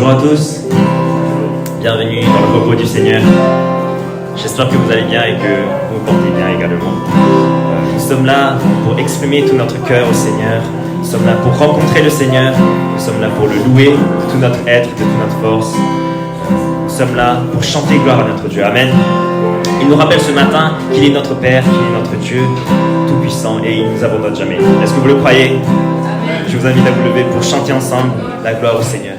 Bonjour à tous, bienvenue dans le repos du Seigneur. J'espère que vous allez bien et que vous vous portez bien également. Nous sommes là pour exprimer tout notre cœur au Seigneur. Nous sommes là pour rencontrer le Seigneur. Nous sommes là pour le louer de tout notre être, de toute notre force. Nous sommes là pour chanter gloire à notre Dieu. Amen. Il nous rappelle ce matin qu'il est notre Père, qu'il est notre Dieu tout-puissant et il ne nous abandonne jamais. Est-ce que vous le croyez? Amen. Je vous invite à vous lever pour chanter ensemble la gloire au Seigneur.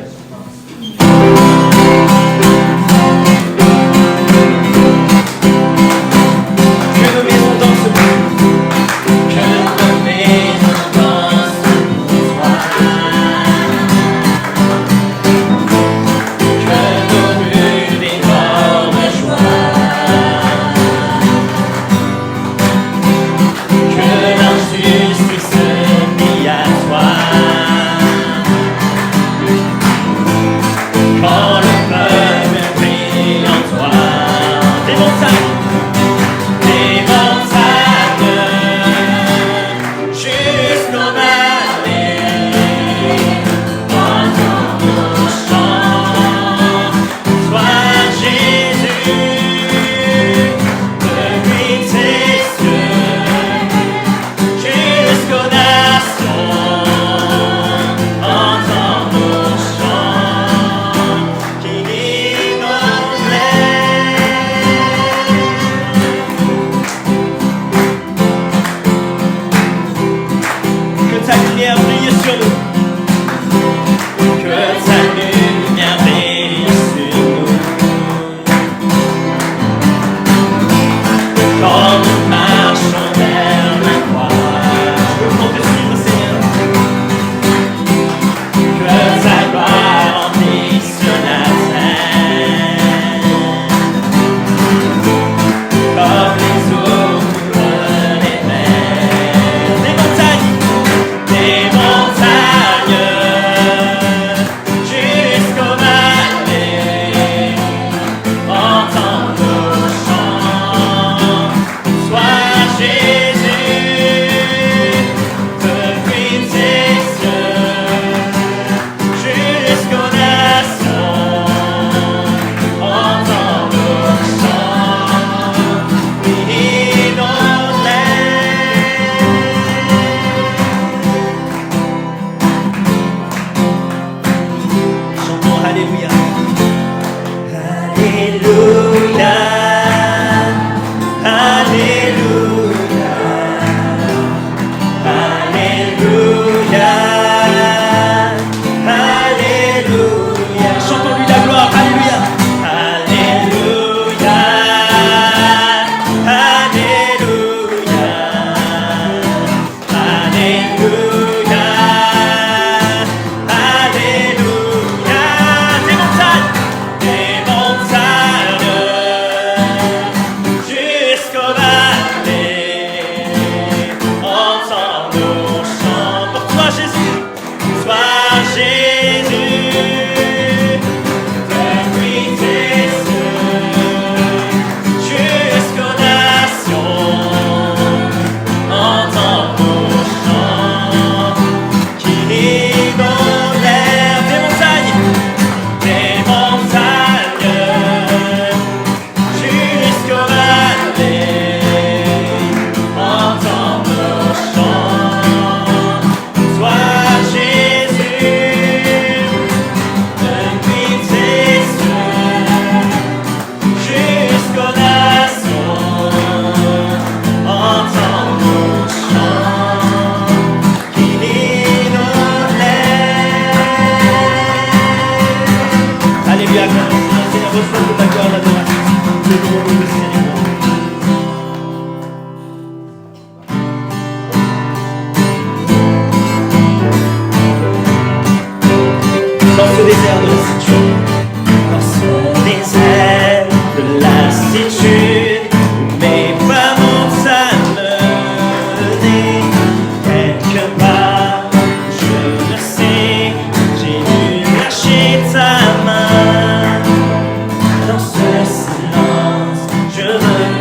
Dans ce silence, je veux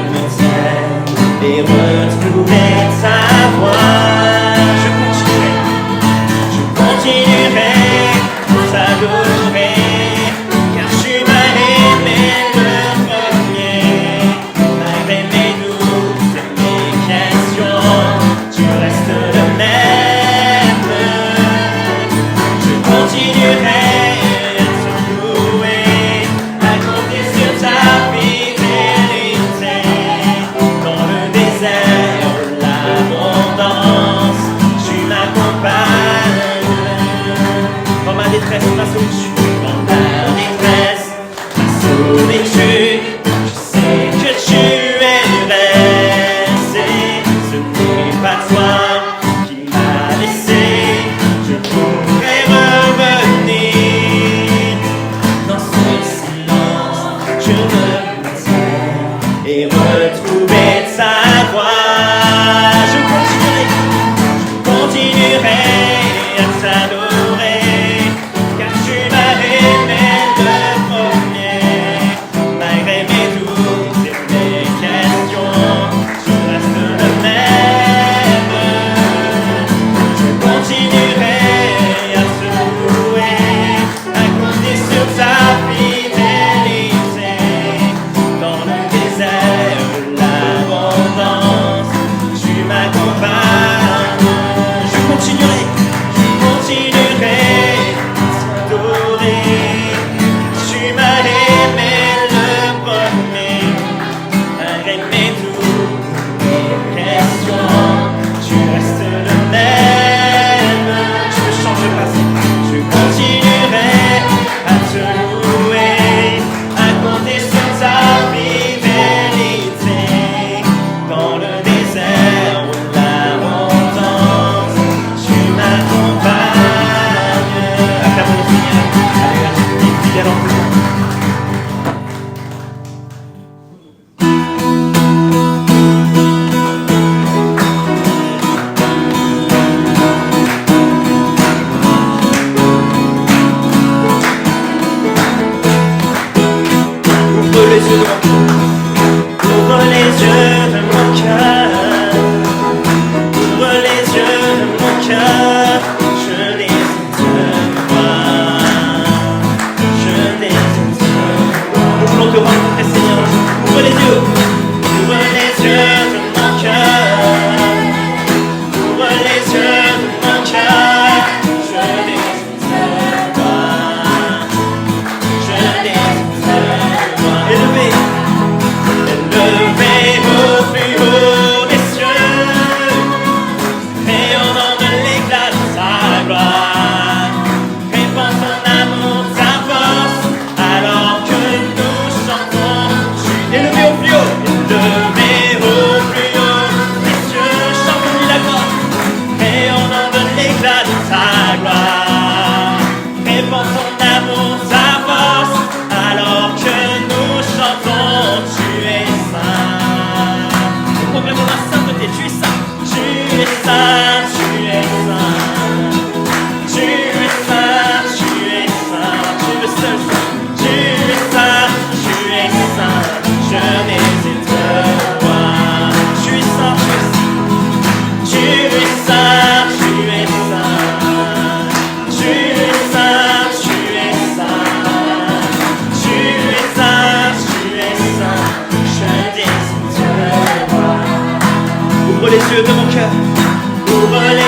déchu. Je sais que tu es resté. Ce n'est pas toi qui m'as laissé. Je pourrais revenir dans ce silence. Je me tais et retrouver ta voix. Je continuerai à t'adorer, car tu m'as aimé le premier. Malgré mes doutes et mes questions, je reste le même. Je continuerai à te louer, à compter sur ta fidélité. Dans le désert, l'abondance, tu m'accompagnes. Je continuerai à t'adorer. Tu m'as aimé le premier, malgré mes doutes, mes questions, tu restes le même. Je ne change pas, je continuerai à te louer, à compter sur ta fidélité. Dans le désert ou l'abondance, tu m'accompagnes. Acclamons le Seigneur. Alléluia, tu es fidèle en tout temps. Ouvre les yeux de mon cœur. Ouvre les yeux de mon cœur. Ouvre les yeux de mon cœur. Je désire te voir. Je désire te voir. Nous voulons te rencontrer, Seigneur. Ouvre les yeux. Ouvre les yeux de mon cœur. Ouvre les yeux de mon cœur. Je désire te voir. Je désire te voir. Élevez au plus haut des cieux, rayonnant de l'éclat de sa gloire. Répand ton amour, ta force, alors que nous chantons. Je suis élevé au plus haut des cieux, chantons-lui la gloire. Rayonnant de l'éclat de sa gloire. Répand ton amour, ta force, alors que nous chantons. Tu es saint. Nous proclamons la sainteté. Tu es saint. Tu es saint. Tu es saint. Tu es saint. Tu es saint. Tu es le seul saint. Tu es saint. Tu es saint. Je n'hésite pas. Tu es saint. Tu es saint. Tu es saint. Tu es saint. Tu es saint. Tu es saint. Tu es saint. Je désire te voir. Ouvre les yeux de mon cœur. Ouvre les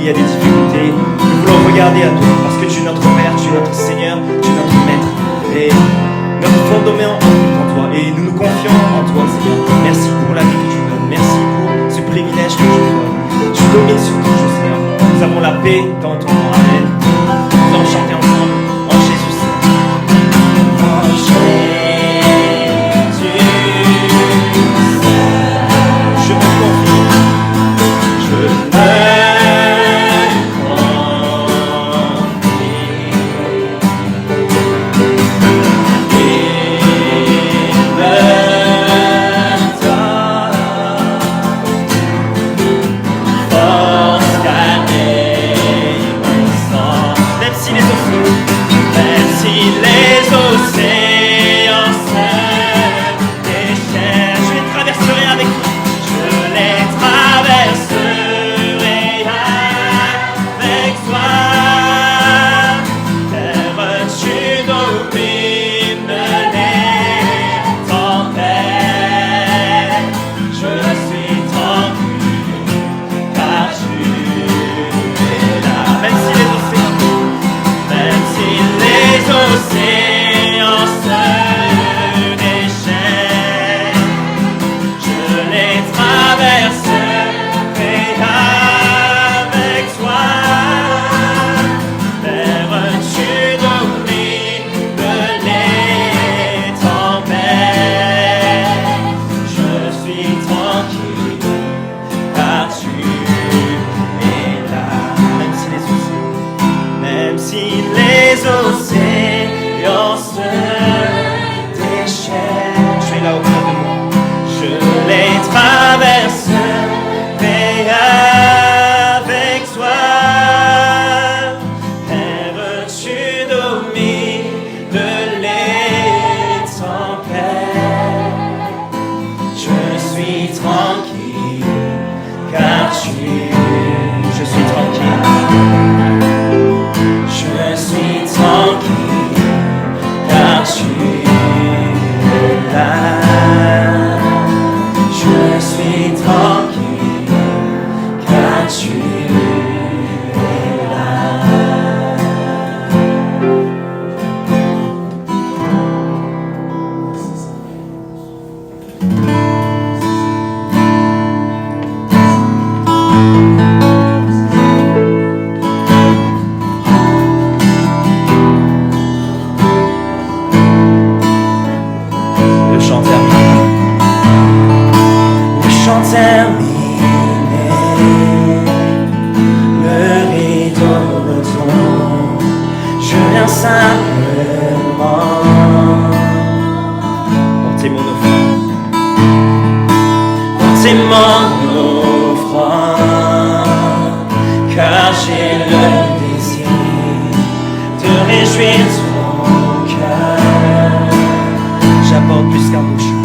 y a des difficultés, nous voulons regarder à toi, parce que tu es notre Père, tu es notre Seigneur, tu es notre Maître. Et notre fondement est en toi. Et nous nous confions en toi, Seigneur. Merci pour la vie que tu donnes. Merci pour ce privilège que tu nous donnes. Tu domines sur tout, Seigneur. Nous avons la paix dans ton nom. Amen. Nous allons chanter ensemble en Jésus. En Jésus. Je me confie. Je me J'apporte plus qu'un mouche.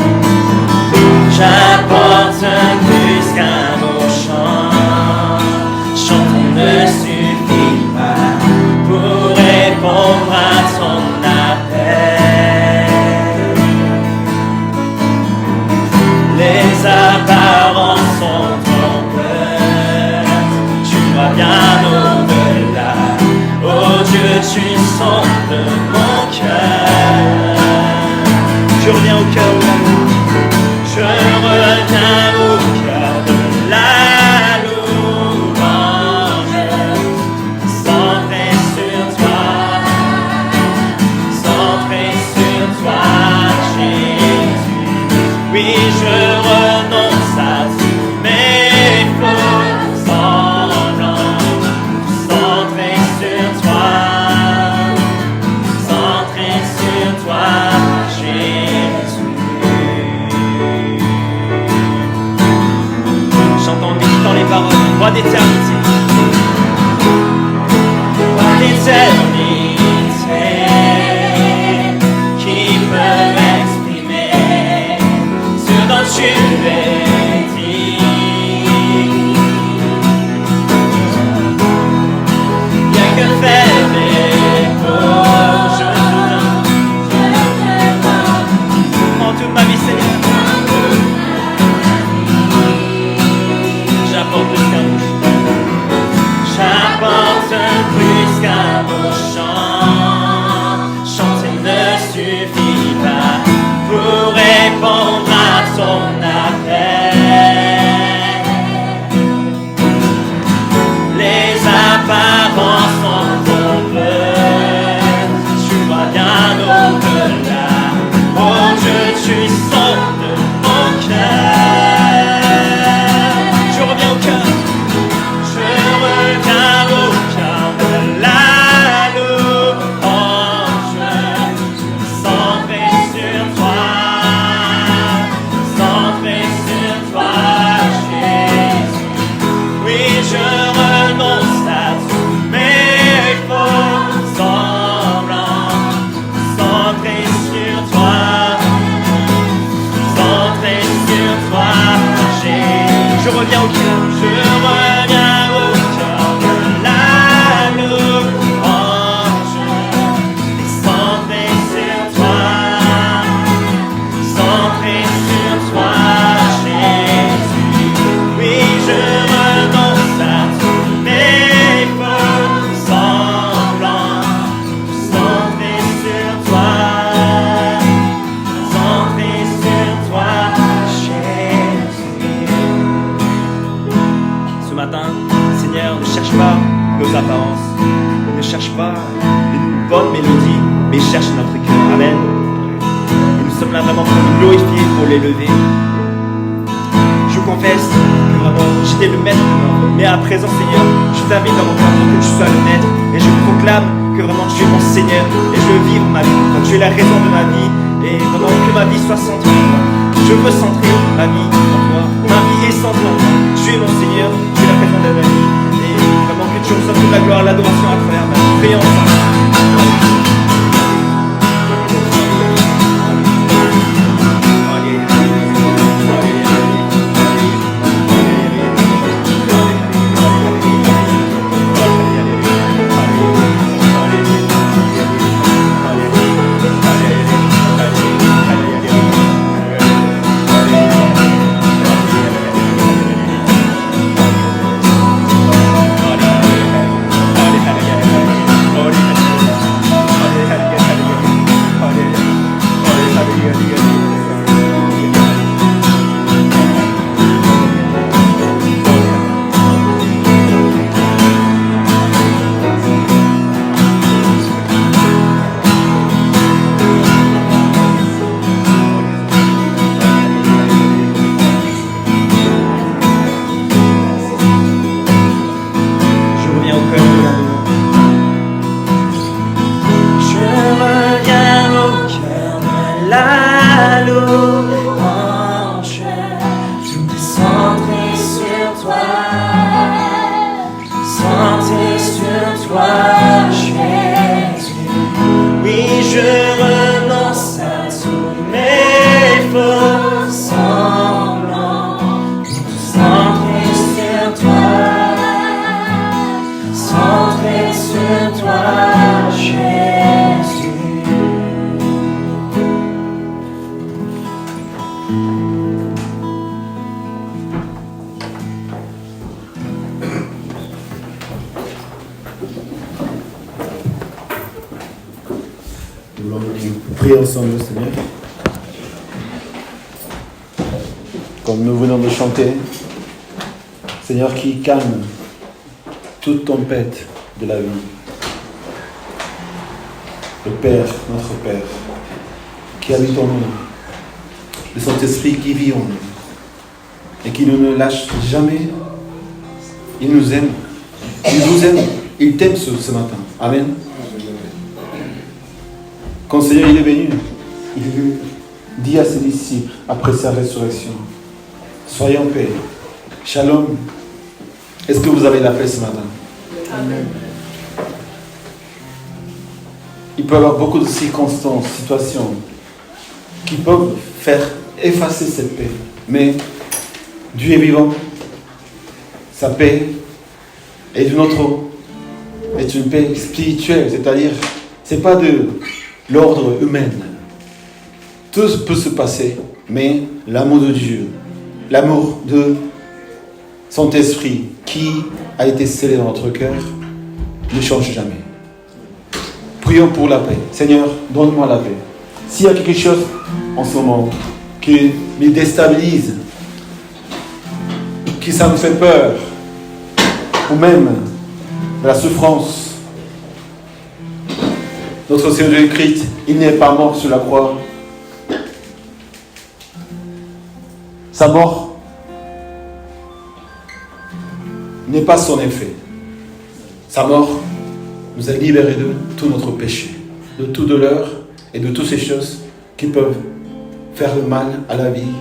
Seigneur, ne cherche pas nos apparences, ne cherche pas une bonne mélodie, mais cherche notre cœur. Amen. Et nous sommes là vraiment pour nous glorifier, pour l'élever. Je confesse que vraiment j'étais le maître de moi, mais à présent, Seigneur, je t'invite dans mon cœur pour que tu sois le maître, et je proclame que vraiment tu es mon Seigneur, et je veux vivre ma vie. Donc, tu es la raison de ma vie, et vraiment que ma vie soit centrée en toi. Je veux centrer ma vie en toi. Ma vie est centrée en toi. Tu es mon Seigneur, tu es la raison de ma vie, et vraiment que tu reçoives toute la gloire, l'adoration à travers ma vie. Prions ensemble. Prions ensemble, Seigneur. Comme nous venons de chanter, Seigneur, qui calme toute tempête de la vie. Le Père, notre Père, qui habite en nous, le Saint-Esprit qui vit en nous et qui ne nous lâche jamais. Il nous aime, il vous aime, il t'aime ce matin. Amen. Quand le Seigneur il est venu, il dit à ses disciples, après sa résurrection, soyez en paix, shalom. Est-ce que vous avez la paix ce matin? Amen. Il peut y avoir beaucoup de circonstances, situations, qui peuvent faire effacer cette paix. Mais Dieu est vivant, sa paix est d'une autre, est une paix spirituelle, c'est-à-dire, c'est pas de l'ordre humain. Tout peut se passer, mais l'amour de Dieu, l'amour de son esprit qui a été scellé dans notre cœur ne change jamais. Prions pour la paix. Seigneur, donne-moi la paix. S'il y a quelque chose en ce moment qui me déstabilise, qui ça me fait peur, ou même de la souffrance, notre Seigneur Jésus-Christ, il n'est pas mort sur la croix. Sa mort n'est pas son effet. Sa mort nous a libérés de tout notre péché, de toute douleur et de toutes ces choses qui peuvent faire le mal à la vie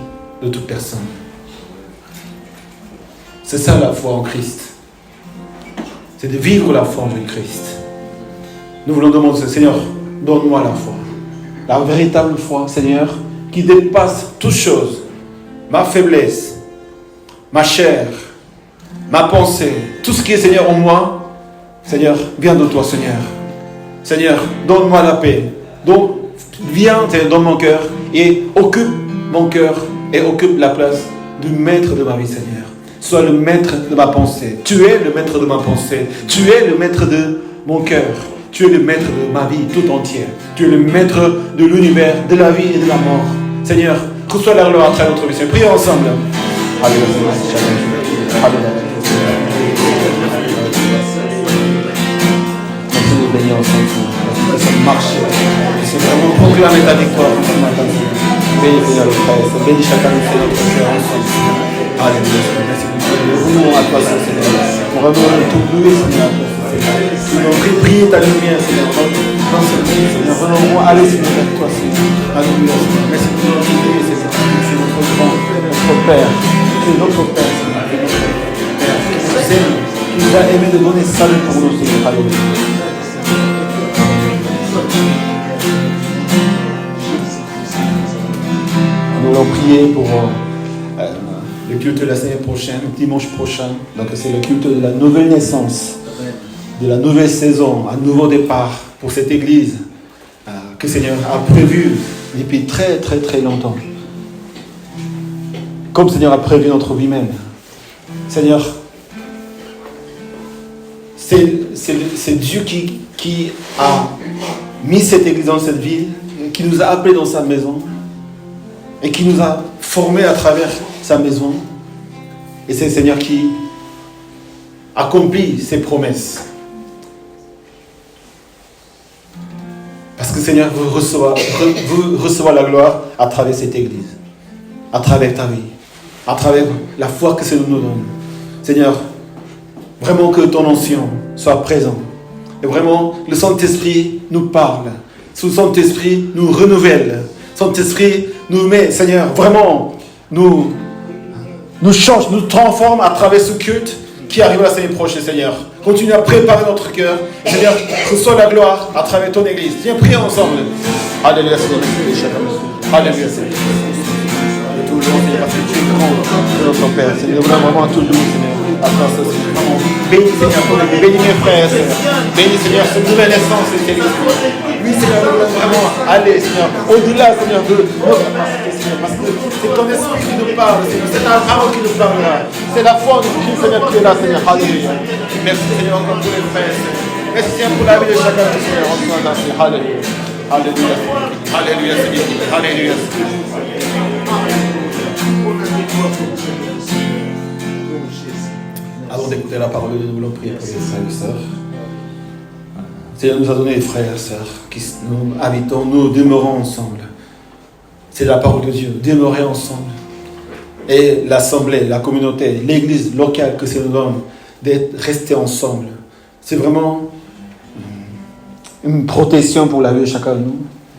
de toute personne. C'est ça la foi en Christ. C'est de vivre la foi en Jésus-Christ. Nous voulons demander, Seigneur, donne-moi la foi. La véritable foi, Seigneur, qui dépasse toutes choses. Ma faiblesse, ma chair, ma pensée, tout ce qui est, Seigneur, en moi, Seigneur, viens de toi, Seigneur. Seigneur, donne-moi la paix. Donc, viens dans mon cœur et occupe mon cœur et occupe la place du maître de ma vie, Seigneur. Sois le maître de ma pensée. Tu es le maître de ma pensée. Tu es le maître de mon cœur. Tu es le maître de ma vie tout entière. Tu es le maître de l'univers, de la vie et de la mort. Seigneur, reçois la gloire à travers notre vie. Prions ensemble. Alléluia. Alléluia. acclamer ta victoire ce matin. Bénis, Seigneur, le frère. Bénis chacun de Seigneur, notre frère ensemble. Alléluia, Seigneur. Merci pour tout. Nous revenons à toi, Seigneur. Nous revenons tout louer, Seigneur. Nous allons prier ta lumière, Seigneur. Dans ce pays, Seigneur. Revenons aller, Seigneur, vers toi, Seigneur. Alléluia, Seigneur. Merci pour notre prier, Seigneur. C'est notre grand, notre Père. C'est notre Père, Seigneur. Père, qui nous aime, qui nous a aimé de donner salut pour nous, Seigneur. Alléluia. Nous allons prier pour le culte de la semaine prochaine, dimanche prochain. Donc c'est le culte de la nouvelle naissance, de la nouvelle saison, un nouveau départ pour cette église que le Seigneur a prévu depuis très très très longtemps. Comme le Seigneur a prévu notre vie même. Seigneur, c'est Dieu qui a mis cette église dans cette ville, qui nous a appelés dans sa maison et qui nous a formés à travers sa maison. Et c'est le Seigneur qui accomplit ses promesses. Parce que le Seigneur veut recevoir la gloire à travers cette église, à travers ta vie, à travers la foi que le Seigneur nous donne. Seigneur, vraiment que ton onction soit présent. Et vraiment, le Saint-Esprit nous parle. Le Saint-Esprit nous renouvelle. Le Saint-Esprit nous met, Seigneur, vraiment, nous change, nous transforme à travers ce culte qui arrive la semaine prochaine, Seigneur. Continue à préparer notre cœur. Seigneur, reçois la gloire à travers ton église. Viens prier ensemble. Alléluia, Seigneur. Alléluia, Seigneur. Et tout le monde, Seigneur, parce que tu es grand, notre Père. Seigneur, nous voulons vraiment tout le monde, Seigneur. Bénis, Seigneur, pour les bénis mes frères, Seigneur. Bénis, Seigneur, cette nouvelle naissance, Seigneur. Oui, Seigneur, nous voulons vraiment aller, Seigneur, au-delà, Seigneur, de notre capacité, Seigneur, parce que c'est ton esprit qui nous parle, Seigneur. C'est ta parole qui nous parlera. C'est la foi de Christ, Seigneur, qui est là, Seigneur. Alléluia. Merci, Seigneur, encore pour les frères, Seigneur. Merci, Seigneur, pour la vie de chacun de Seigneur. Alléluia. Alléluia. Alléluia, Seigneur. Alléluia. Avant d'écouter la parole de Dieu, nous voulons prier pour les frères et sœurs. Seigneur nous a donné des frères et sœurs qui nous habitons, nous demeurons ensemble. C'est la parole de Dieu, demeurer ensemble. Et l'assemblée, la communauté, l'église locale que Seigneur nous donne, d'être restés ensemble. C'est vraiment une protection pour la vie de chacun de nous.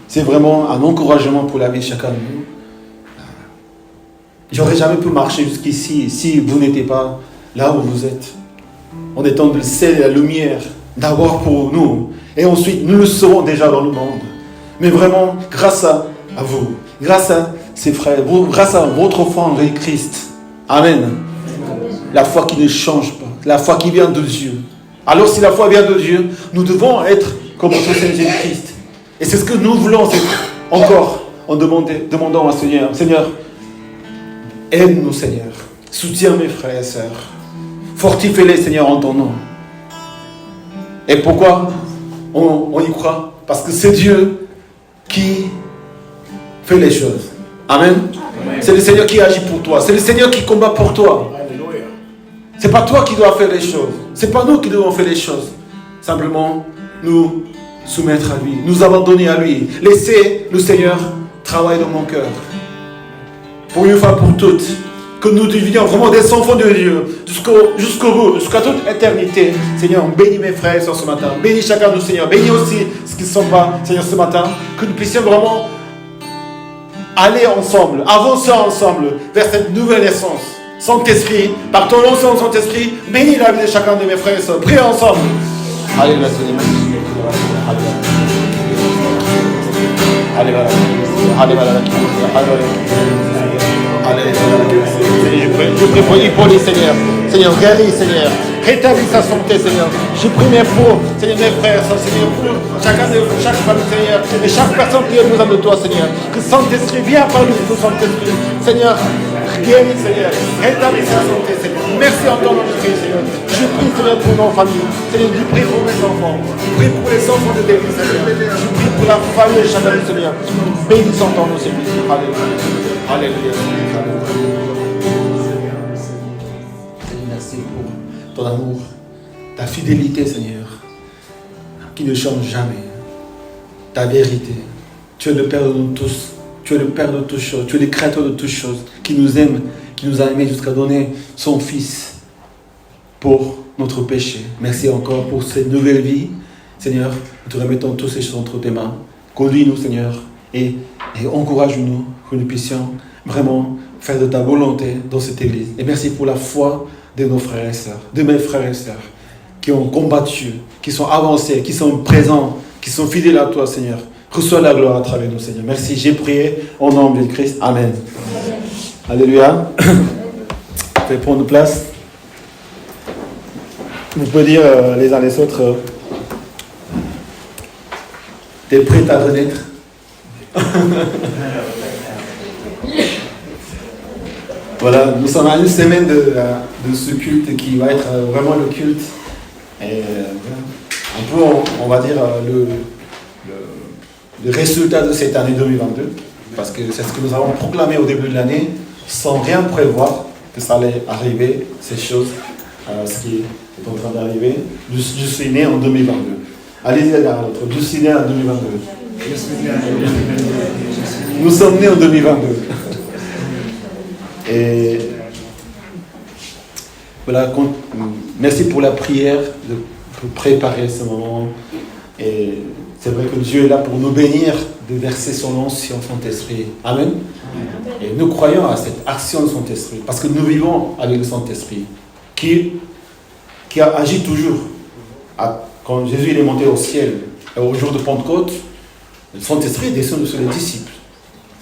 C'est vraiment un encouragement pour la vie de chacun de nous. J'aurais jamais pu marcher jusqu'ici si vous n'étiez pas là où vous êtes, en étant le sel et la lumière d'avoir pour nous. Et ensuite, nous le serons déjà dans le monde. Mais vraiment, grâce à vous, grâce à ces frères, grâce à votre foi en Christ. Amen. La foi qui ne change pas, la foi qui vient de Dieu. Alors si la foi vient de Dieu, nous devons être comme notre Seigneur Jésus-Christ. Et c'est ce que nous voulons encore en demandant à Seigneur. Seigneur, aide-nous, Seigneur. Soutiens mes frères et sœurs. Fortifie-les, Seigneur, en ton nom. Et pourquoi on y croit? Parce que c'est Dieu qui fait les choses. Amen. Amen. C'est le Seigneur qui agit pour toi. C'est le Seigneur qui combat pour toi. Alléluia. C'est pas toi qui dois faire les choses. C'est pas nous qui devons faire les choses. Simplement, nous soumettre à lui. Nous abandonner à lui. Laisser le Seigneur travailler dans mon cœur. Pour une fois pour toutes. Que nous devenions vraiment des enfants de Dieu jusqu'au bout, jusqu'à toute éternité. Seigneur, bénis mes frères et sœurs ce matin. Bénis chacun de nous, Seigneur. Bénis aussi ceux qui ne sont pas, Seigneur, ce matin. Que nous puissions vraiment aller ensemble, avancer ensemble vers cette nouvelle naissance. Saint-Esprit, par ton nom, Saint-Esprit, bénis la vie de chacun de mes frères et sœurs. Priez ensemble. Alléluia, Seigneur. Alléluia. Je prie pour Hippolyte, Seigneur. Seigneur, guéris, Seigneur. Rétablis sa santé, Seigneur. Je prie même pour, Seigneur, mes frères, Seigneur, pour chaque famille, Seigneur, et chaque personne qui est besoin de toi, Seigneur. Que Saint-Esprit vienne par nous, Saint-Esprit. Seigneur, guéris, Seigneur. Rétablis sa santé, Seigneur. Merci en ton nom de Christ, Seigneur. Je prie, Seigneur, pour nos familles. Seigneur, je prie pour mes enfants. Je prie pour les enfants de l'église, Seigneur. Je prie pour la famille de chacun, Seigneur. Bénis en ton nom, Seigneur. Alléluia. Alléluia. Merci pour ton amour, ta fidélité, Seigneur, qui ne change jamais. Ta vérité. Tu es le Père de nous tous. Tu es le Père de toutes choses. Tu es le Créateur de toutes choses, qui nous aime, qui nous a aimés jusqu'à donner son Fils pour notre péché. Merci encore pour cette nouvelle vie. Seigneur, nous te remettons toutes ces choses entre tes mains. Conduis-nous, Seigneur, et encourage-nous que nous puissions vraiment faire de ta volonté dans cette Église. Et merci pour la foi de nos frères et sœurs, de mes frères et sœurs, qui ont combattu, qui sont avancés, qui sont présents, qui sont fidèles à toi, Seigneur. Reçois la gloire à travers nous, Seigneur. Merci, j'ai prié au nom de Christ. Amen. Alléluia. Vous pouvez prendre place. Vous pouvez dire les uns les autres, t'es prêt à renaître? Voilà, nous sommes à une semaine de ce culte qui va être vraiment le culte. Et un peu, on va dire, le résultat de cette année 2022. Parce que c'est ce que nous avons proclamé au début de l'année, sans rien prévoir que ça allait arriver, ces choses, ce qui est en train d'arriver. Je suis né en 2022. Allez-y à l'autre. Je suis né en 2022. Nous sommes nés en 2022. Et voilà, merci pour la prière de préparer ce moment. Et c'est vrai que Dieu est là pour nous bénir, de verser son nom sur son esprit. Amen. Et nous croyons à cette action de son esprit, parce que nous vivons avec le Saint-Esprit, qui a agi toujours. Quand Jésus est monté au ciel, au jour de Pentecôte, le Saint-Esprit est descendu sur les disciples.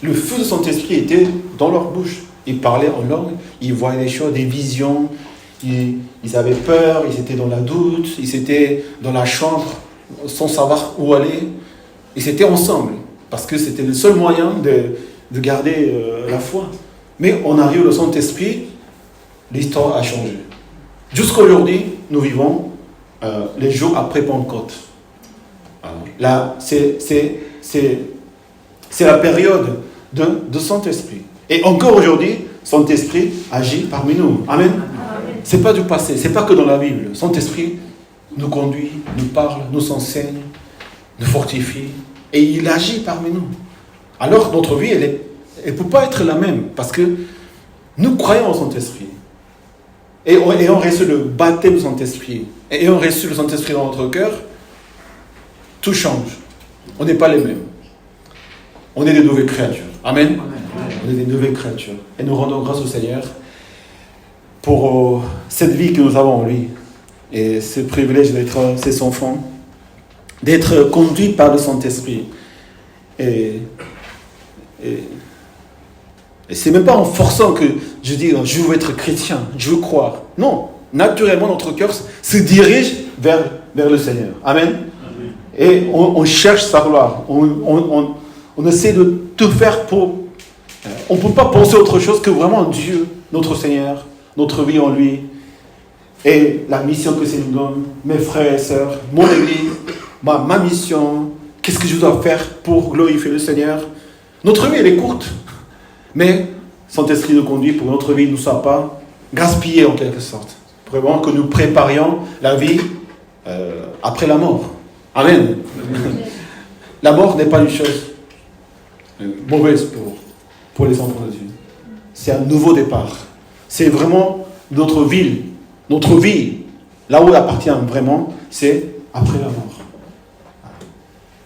Le feu de Saint-Esprit était dans leur bouche. Ils parlaient en langue, ils voyaient des choses, des visions, ils avaient peur, ils étaient dans la doute, ils étaient dans la chambre sans savoir où aller. Ils étaient ensemble, parce que c'était le seul moyen de garder la foi. Mais on arrive au Saint-Esprit, l'histoire a changé. Jusqu'aujourd'hui, nous vivons les jours après Pentecôte. Là, c'est la période de Saint-Esprit. Et encore aujourd'hui, Saint-Esprit agit parmi nous. Amen. Ce n'est pas du passé, ce n'est pas que dans la Bible. Saint-Esprit nous conduit, nous parle, nous enseigne, nous fortifie. Et il agit parmi nous. Alors notre vie, elle ne peut pas être la même. Parce que nous croyons au Saint-Esprit. Et on reçoit le baptême du Saint-Esprit. Et on reçoit le Saint-Esprit dans notre cœur. Tout change. On n'est pas les mêmes. On est des nouvelles créatures. Amen. On est des nouvelles créatures. Et nous rendons grâce au Seigneur pour cette vie que nous avons en lui. Et ce privilège d'être ses enfants, d'être conduits par le Saint-Esprit. Et c'est même pas en forçant que je dis je veux être chrétien, je veux croire. Non, naturellement notre cœur se dirige vers le Seigneur. Amen. Et on cherche sa gloire. On essaie de tout faire pour... On ne peut pas penser autre chose que vraiment Dieu, notre Seigneur, notre vie en lui, et la mission que c'est nous donne, mes frères et sœurs, mon église, ma mission, qu'est-ce que je dois faire pour glorifier le Seigneur. Notre vie, elle est courte, mais Saint-Esprit nous conduit pour que notre vie ne soit pas gaspillée en quelque sorte. Vraiment que nous préparions la vie après la mort. Amen. La mort n'est pas une chose mauvaise pour les enfants de Dieu. C'est un nouveau départ. C'est vraiment notre vie, là où elle appartient vraiment, c'est après la mort.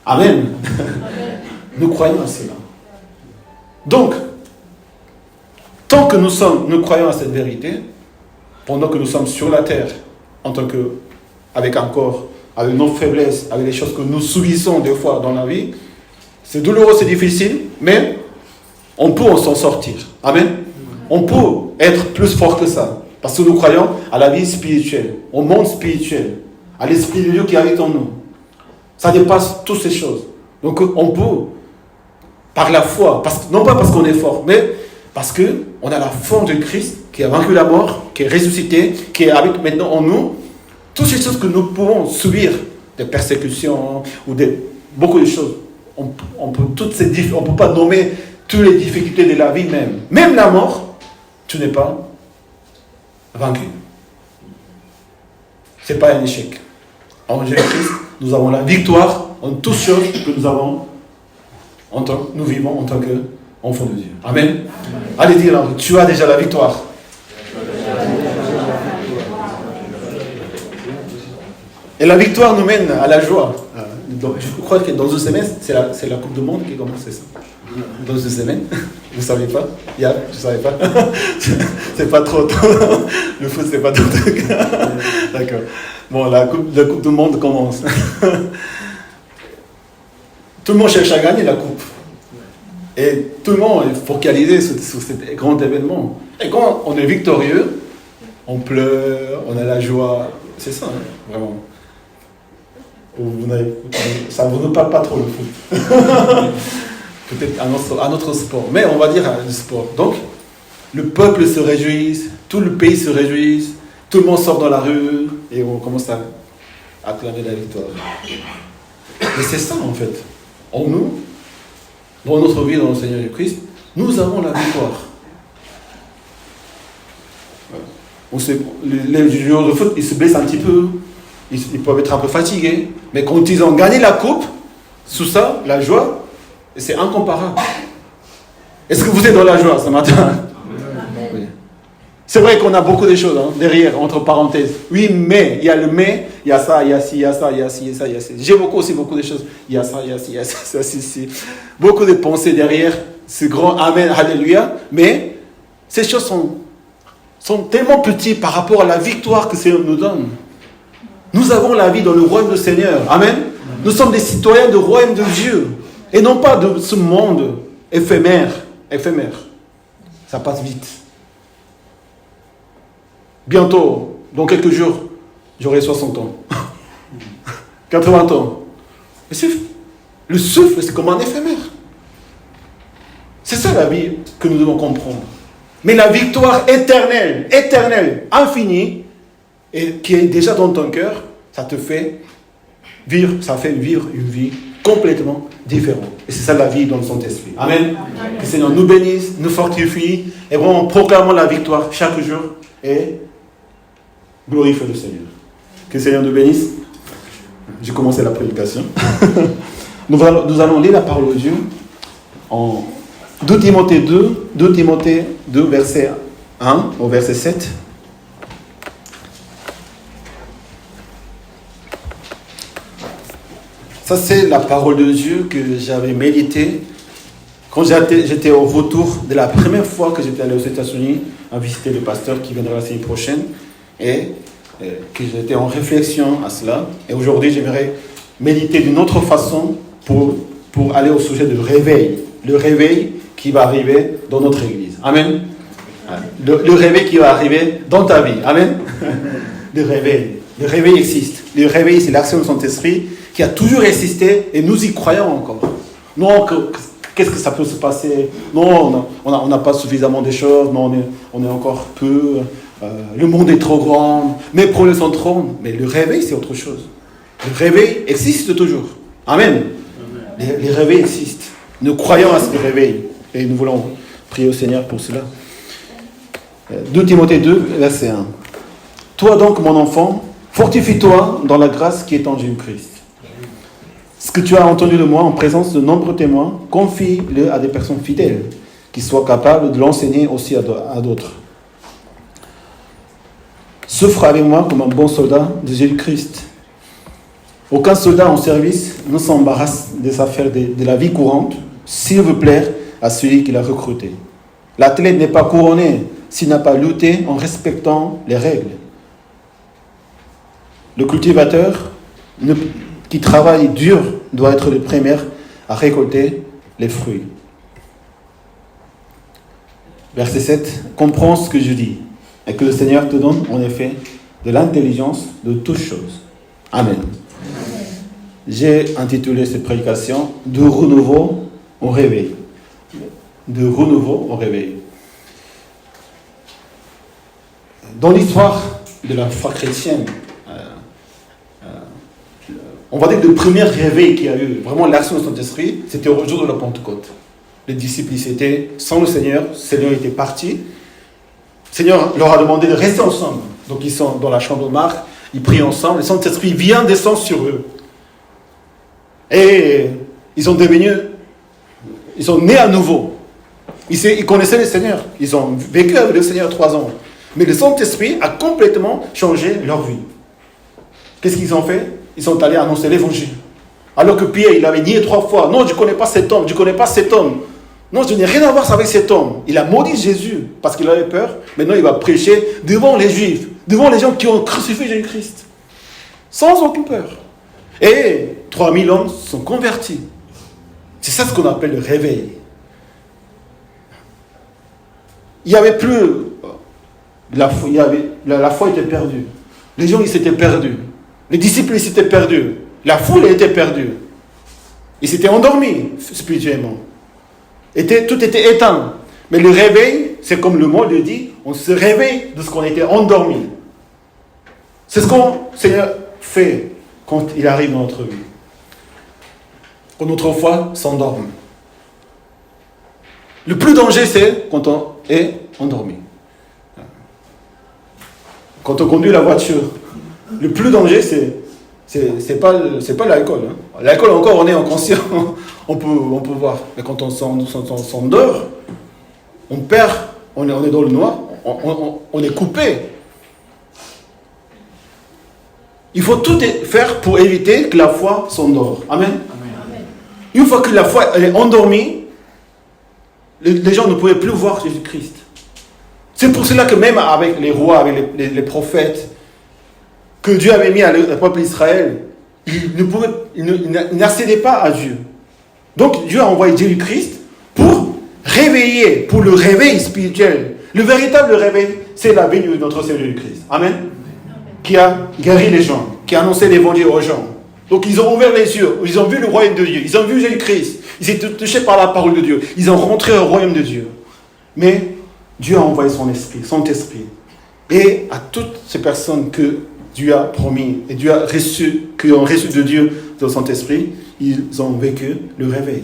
Amen. Nous croyons à cela. Donc, tant que nous croyons à cette vérité, pendant que nous sommes sur la terre, en tant que, avec un corps, avec nos faiblesses, avec les choses que nous subissons des fois dans la vie, c'est douloureux, c'est difficile, mais on peut s'en sortir. Amen. On peut être plus fort que ça. Parce que nous croyons à la vie spirituelle, au monde spirituel, à l'Esprit de Dieu qui habite en nous. Ça dépasse toutes ces choses. Donc on peut, par la foi, non pas parce qu'on est fort, mais parce qu'on a la foi de Christ qui a vaincu la mort, qui est ressuscité, qui habite maintenant en nous. Toutes ces choses que nous pouvons subir, des persécutions ou beaucoup de choses. On ne peut pas nommer toutes les difficultés de la vie même. Même la mort, tu n'es pas vaincu. Ce n'est pas un échec. En Jésus-Christ, nous avons la victoire en toutes choses que nous avons nous vivons en tant qu'enfants de Dieu. Amen. Allez dire, tu as déjà la victoire. Et la victoire nous mène à la joie. Donc, je crois que dans une semaine, c'est la Coupe du Monde qui commence, c'est ça. Dans une semaine, vous ne savez pas? Je ne savais pas. C'est pas trop. Le foot, c'est pas trop. D'accord. Bon, la coupe du Monde commence. Tout le monde cherche à gagner la coupe. Et tout le monde est focalisé sur cet grand événement. Et quand on est victorieux, on pleure, on a la joie. C'est ça, hein, vraiment. Ça ne vous parle pas trop le foot. Peut-être à notre sport. Mais on va dire le sport. Donc, le peuple se réjouit, tout le pays se réjouit, tout le monde sort dans la rue et on commence à acclamer la victoire. Et c'est ça en fait. En nous, dans notre vie, dans le Seigneur Jésus-Christ, nous avons la victoire. Les joueurs de foot, ils se blessent un petit peu, ils peuvent être un peu fatigués, mais quand ils ont gagné la coupe, sous ça, la joie, c'est incomparable. Est-ce que vous êtes dans la joie ce matin? Oui. C'est vrai qu'on a beaucoup de choses derrière, entre parenthèses. Oui, mais, il y a le mais, il y a ça, il y a ci, il y a ça, il y a ci, il y a ça, il y a ci. J'ai beaucoup de choses. Il y a ça, il y a ci, il y a ça, ci. Beaucoup de pensées derrière ce grand Amen, Alléluia. Mais ces choses sont tellement petites par rapport à la victoire que le Seigneur nous donne. Nous avons la vie dans le royaume du Seigneur. Amen. Nous sommes des citoyens du royaume de Dieu. Et non pas de ce monde éphémère. Ça passe vite. Bientôt, dans quelques jours, j'aurai 60 ans. 80 ans. Le souffle, c'est comme un éphémère. C'est ça la vie que nous devons comprendre. Mais la victoire éternelle, infinie, et qui est déjà dans ton cœur, ça fait vivre une vie complètement différente. Et c'est ça la vie dans le Saint-Esprit. Amen. Que le Seigneur nous bénisse, nous fortifie, et vraiment proclamons la victoire chaque jour et glorifions le Seigneur. Que le Seigneur nous bénisse. J'ai commencé la prédication. Nous allons lire la parole de Dieu en 2 Timothée 2, verset 1 au verset 7. Ça, c'est la parole de Dieu que j'avais médité quand j'étais au retour de la première fois que j'étais allé aux États-Unis à visiter le pasteur qui viendra la semaine prochaine et que j'étais en réflexion à cela. Et aujourd'hui, j'aimerais méditer d'une autre façon pour aller au sujet du réveil. Le réveil qui va arriver dans notre église. Amen. Le réveil qui va arriver dans ta vie. Amen. Le réveil existe. Le réveil, c'est l'action de Saint-Esprit qui a toujours existé et nous y croyons encore. Non, qu'est-ce que ça peut se passer? Non, on n'a pas suffisamment de choses. Non, on est encore peu. Le monde est trop grand. Mes problèmes sont trop grands. Mais le réveil, c'est autre chose. Le réveil existe toujours. Amen. Les réveils existent. Nous croyons à ce réveil. Et nous voulons prier au Seigneur pour cela. 2 Timothée 2, verset 1. Toi donc, mon enfant, fortifie-toi dans la grâce qui est en Jésus-Christ. Ce que tu as entendu de moi en présence de nombreux témoins, confie-le à des personnes fidèles, qui soient capables de l'enseigner aussi à d'autres. Souffre avec moi comme un bon soldat de Jésus-Christ. Aucun soldat en service ne s'embarrasse des affaires de la vie courante, s'il veut plaire à celui qui l'a recruté. L'athlète n'est pas couronné s'il n'a pas lutté en respectant les règles. Le cultivateur qui travaille dur doit être le premier à récolter les fruits. Verset 7. Comprends ce que je dis et que le Seigneur te donne en effet de l'intelligence de toutes choses. Amen. J'ai intitulé cette prédication « De renouveau au réveil ». De renouveau au réveil. Dans l'histoire de la foi chrétienne, on va dire que le premier réveil qu'il y a eu, vraiment l'action de Saint-Esprit, c'était au jour de la Pentecôte. Les disciples, ils étaient sans le Seigneur était parti. Le Seigneur leur a demandé de rester ensemble. Donc ils sont dans la chambre de Marc, ils prient ensemble, le Saint-Esprit vient descendre sur eux. Et ils ont devenu ils sont nés à nouveau. Ils connaissaient le Seigneur. Ils ont vécu avec le Seigneur 3 ans. Mais le Saint-Esprit a complètement changé leur vie. Qu'est-ce qu'ils ont fait? Ils sont allés annoncer l'évangile. Alors que Pierre, il avait nié 3 fois. Non, je ne connais pas cet homme, je ne connais pas cet homme. Non, je n'ai rien à voir avec cet homme. Il a maudit Jésus parce qu'il avait peur. Maintenant, il va prêcher devant les Juifs, devant les gens qui ont crucifié Jésus-Christ. Sans aucune peur. Et 3000 hommes sont convertis. C'est ça ce qu'on appelle le réveil. Il n'y avait plus... La foi était perdue. Les gens, ils s'étaient perdus. Les disciples, ils s'étaient perdus. La foule était perdue. Ils s'étaient endormis spirituellement. Tout était éteint. Mais le réveil, c'est comme le mot le dit, on se réveille de ce qu'on était endormi. C'est ce qu'on Seigneur fait quand il arrive dans notre vie. Quand notre foi s'endorme. Le plus danger, c'est quand on est endormi. Quand on conduit la voiture, le plus danger, c'est pas l'alcool. Hein. L'alcool, encore, on est inconscient. on peut voir. Mais quand on s'endort, on perd, on est dans le noir, on est coupé. Il faut tout faire pour éviter que la foi s'endort. Amen. Amen. Une fois que la foi elle est endormie, les gens ne pouvaient plus voir Jésus-Christ. C'est pour cela que même avec les rois, avec les prophètes, que Dieu avait mis à le peuple d'Israël, ils n'accédaient pas à Dieu. Donc Dieu a envoyé Jésus-Christ pour réveiller, pour le réveil spirituel. Le véritable réveil, c'est la venue de notre Seigneur Jésus-Christ. Amen. Qui a guéri les gens, qui a annoncé l'évangile aux gens. Donc ils ont ouvert les yeux, ils ont vu le royaume de Dieu, ils ont vu Jésus-Christ, ils étaient touchés par la parole de Dieu, ils ont rentré au royaume de Dieu. Mais Dieu a envoyé son esprit, son esprit. Et à toutes ces personnes que Dieu a promis et qui ont reçu de Dieu dans son esprit, ils ont vécu le réveil.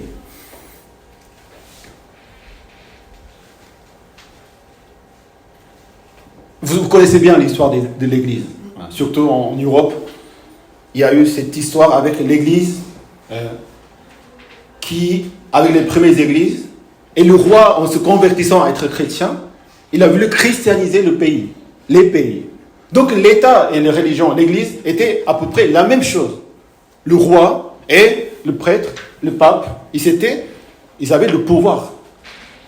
Vous connaissez bien l'histoire de l'Église. Surtout en Europe, il y a eu cette histoire avec l'Église avec les premières églises, et le roi, en se convertissant à être chrétien, il a voulu christianiser les pays. Donc l'État et les religions, l'Église, étaient à peu près la même chose. Le roi et le prêtre, le pape, ils avaient le pouvoir.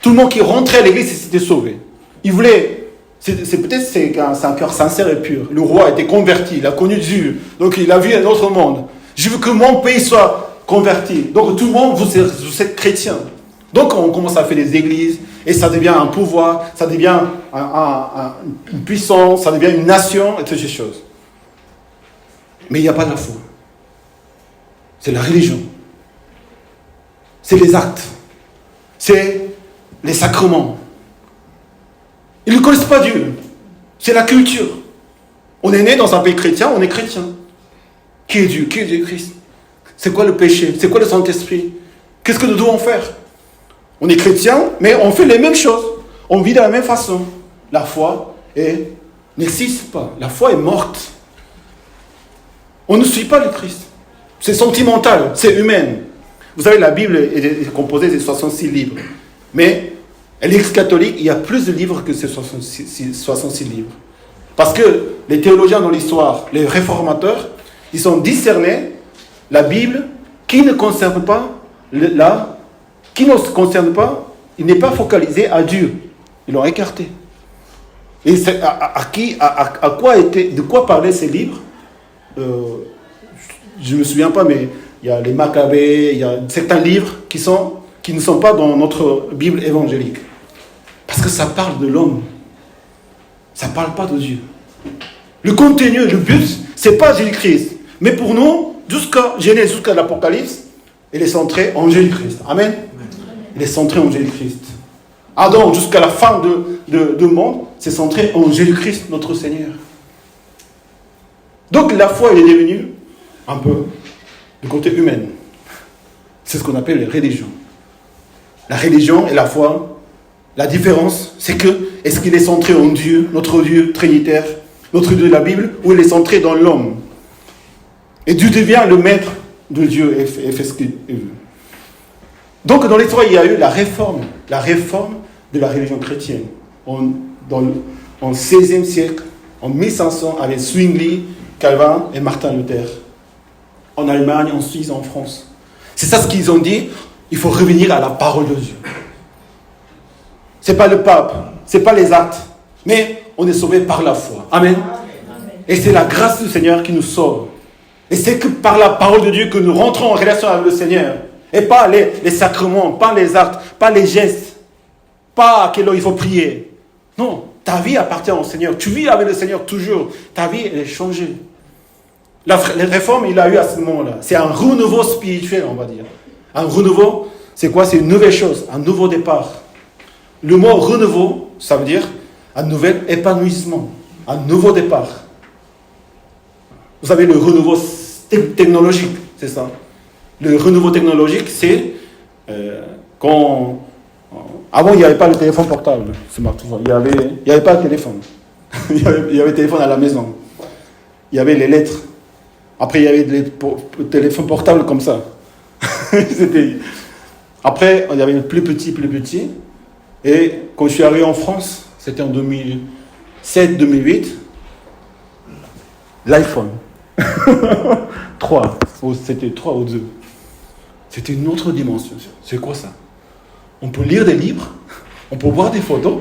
Tout le monde qui rentrait à l'Église s'était sauvé. Ils voulaient... C'est un cœur sincère et pur. Le roi était converti, il a connu Dieu. Donc il a vu un autre monde. Je veux que mon pays soit converti. Donc tout le monde, vous êtes chrétien. Donc on commence à faire des églises, et ça devient un pouvoir, ça devient une puissance, ça devient une nation, et toutes ces choses. Mais il n'y a pas de la foi. C'est la religion. C'est les actes. C'est les sacrements. Ils ne connaissent pas Dieu. C'est la culture. On est né dans un pays chrétien, on est chrétien. Qui est Dieu? Qui est Jésus-Christ? C'est quoi le péché? C'est quoi le Saint-Esprit? Qu'est-ce que nous devons faire? On est chrétien, mais on fait les mêmes choses. On vit de la même façon. La foi n'existe pas. La foi est morte. On ne suit pas le Christ. C'est sentimental, c'est humain. Vous savez, la Bible est composée de 66 livres. Mais l'ex-catholique, il y a plus de livres que ces 66 livres. Parce que les théologiens dans l'histoire, les réformateurs, ils ont discerné la Bible qui ne concerne pas il n'est pas focalisé à Dieu. Ils l'ont écarté. Et c'est de quoi parlaient ces livres? Je ne me souviens pas, mais il y a les Maccabées, il y a certains livres qui ne sont pas dans notre Bible évangélique. Parce que ça parle de l'homme. Ça ne parle pas de Dieu. Le contenu, le but, ce n'est pas Jésus-Christ. Mais pour nous, jusqu'à Genèse, jusqu'à l'Apocalypse, il est centré en Jésus-Christ. Amen. Il est centré en Jésus-Christ. Adam, jusqu'à la fin du monde, c'est centré en Jésus-Christ, notre Seigneur. Donc la foi, elle est devenue un peu du côté humain. C'est ce qu'on appelle les religions. La religion et la foi, la différence, c'est que, est-ce qu'il est centré en Dieu, notre Dieu trinitaire, notre Dieu de la Bible, ou il est centré dans l'homme? Et Dieu devient le maître de Dieu et fait ce qu'il veut. Donc dans l'histoire, il y a eu la réforme de la religion chrétienne. En 16e siècle, en 1500, avec Zwingli, Calvin et Martin Luther. En Allemagne, en Suisse, en France. C'est ça ce qu'ils ont dit, il faut revenir à la parole de Dieu. Ce n'est pas le pape, ce n'est pas les actes, mais on est sauvé par la foi. Amen. Et c'est la grâce du Seigneur qui nous sauve. Et c'est que par la parole de Dieu que nous rentrons en relation avec le Seigneur. Et pas les sacrements, pas les actes, pas les gestes, pas à quelle heure il faut prier. Non, ta vie appartient au Seigneur. Tu vis avec le Seigneur toujours. Ta vie, elle est changée. La réforme, il a eu à ce moment-là. C'est un renouveau spirituel, on va dire. Un renouveau, c'est quoi? C'est une nouvelle chose, un nouveau départ. Le mot renouveau, ça veut dire un nouvel épanouissement, un nouveau départ. Vous savez, le renouveau technologique, c'est ça. Le renouveau technologique, c'est quand... Avant, il n'y avait pas le téléphone portable, smartphone. Il n'y avait pas de téléphone. il y avait le téléphone à la maison. Il y avait les lettres. Après, il y avait les téléphones portables comme ça. Après, il y avait le plus petit. Et quand je suis arrivé en France, c'était en 2007-2008, l'iPhone. 3. C'était 3 ou 2. C'était une autre dimension. C'est quoi ça? On peut lire des livres, on peut voir des photos.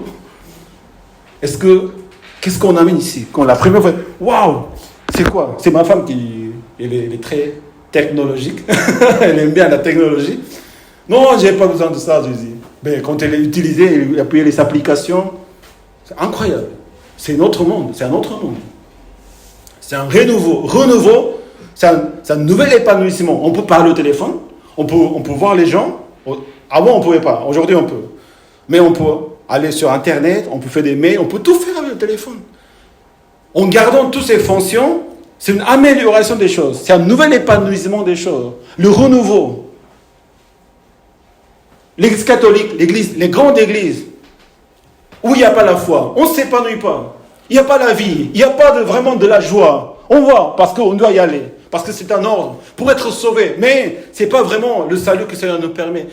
Qu'est-ce qu'on amène ici? Quand la première fois, waouh, c'est quoi? C'est ma femme qui est très technologique. Elle aime bien la technologie. Non, j'ai pas besoin de ça, je dis. Mais quand elle est utilisée, elle appuie les applications, c'est incroyable. C'est un autre monde. C'est un renouveau. C'est un nouvel épanouissement. On peut parler au téléphone, on peut voir les gens. Avant, on ne pouvait pas. Aujourd'hui, on peut. Mais on peut aller sur Internet, on peut faire des mails, on peut tout faire avec le téléphone. En gardant toutes ces fonctions, c'est une amélioration des choses. C'est un nouvel épanouissement des choses. Le renouveau. L'Église catholique, les grandes églises, où il n'y a pas la foi, on ne s'épanouit pas. Il n'y a pas la vie, il n'y a pas vraiment de la joie. On voit, parce qu'on doit y aller, parce que c'est un ordre, pour être sauvé. Mais ce n'est pas vraiment le salut que le Seigneur nous permet.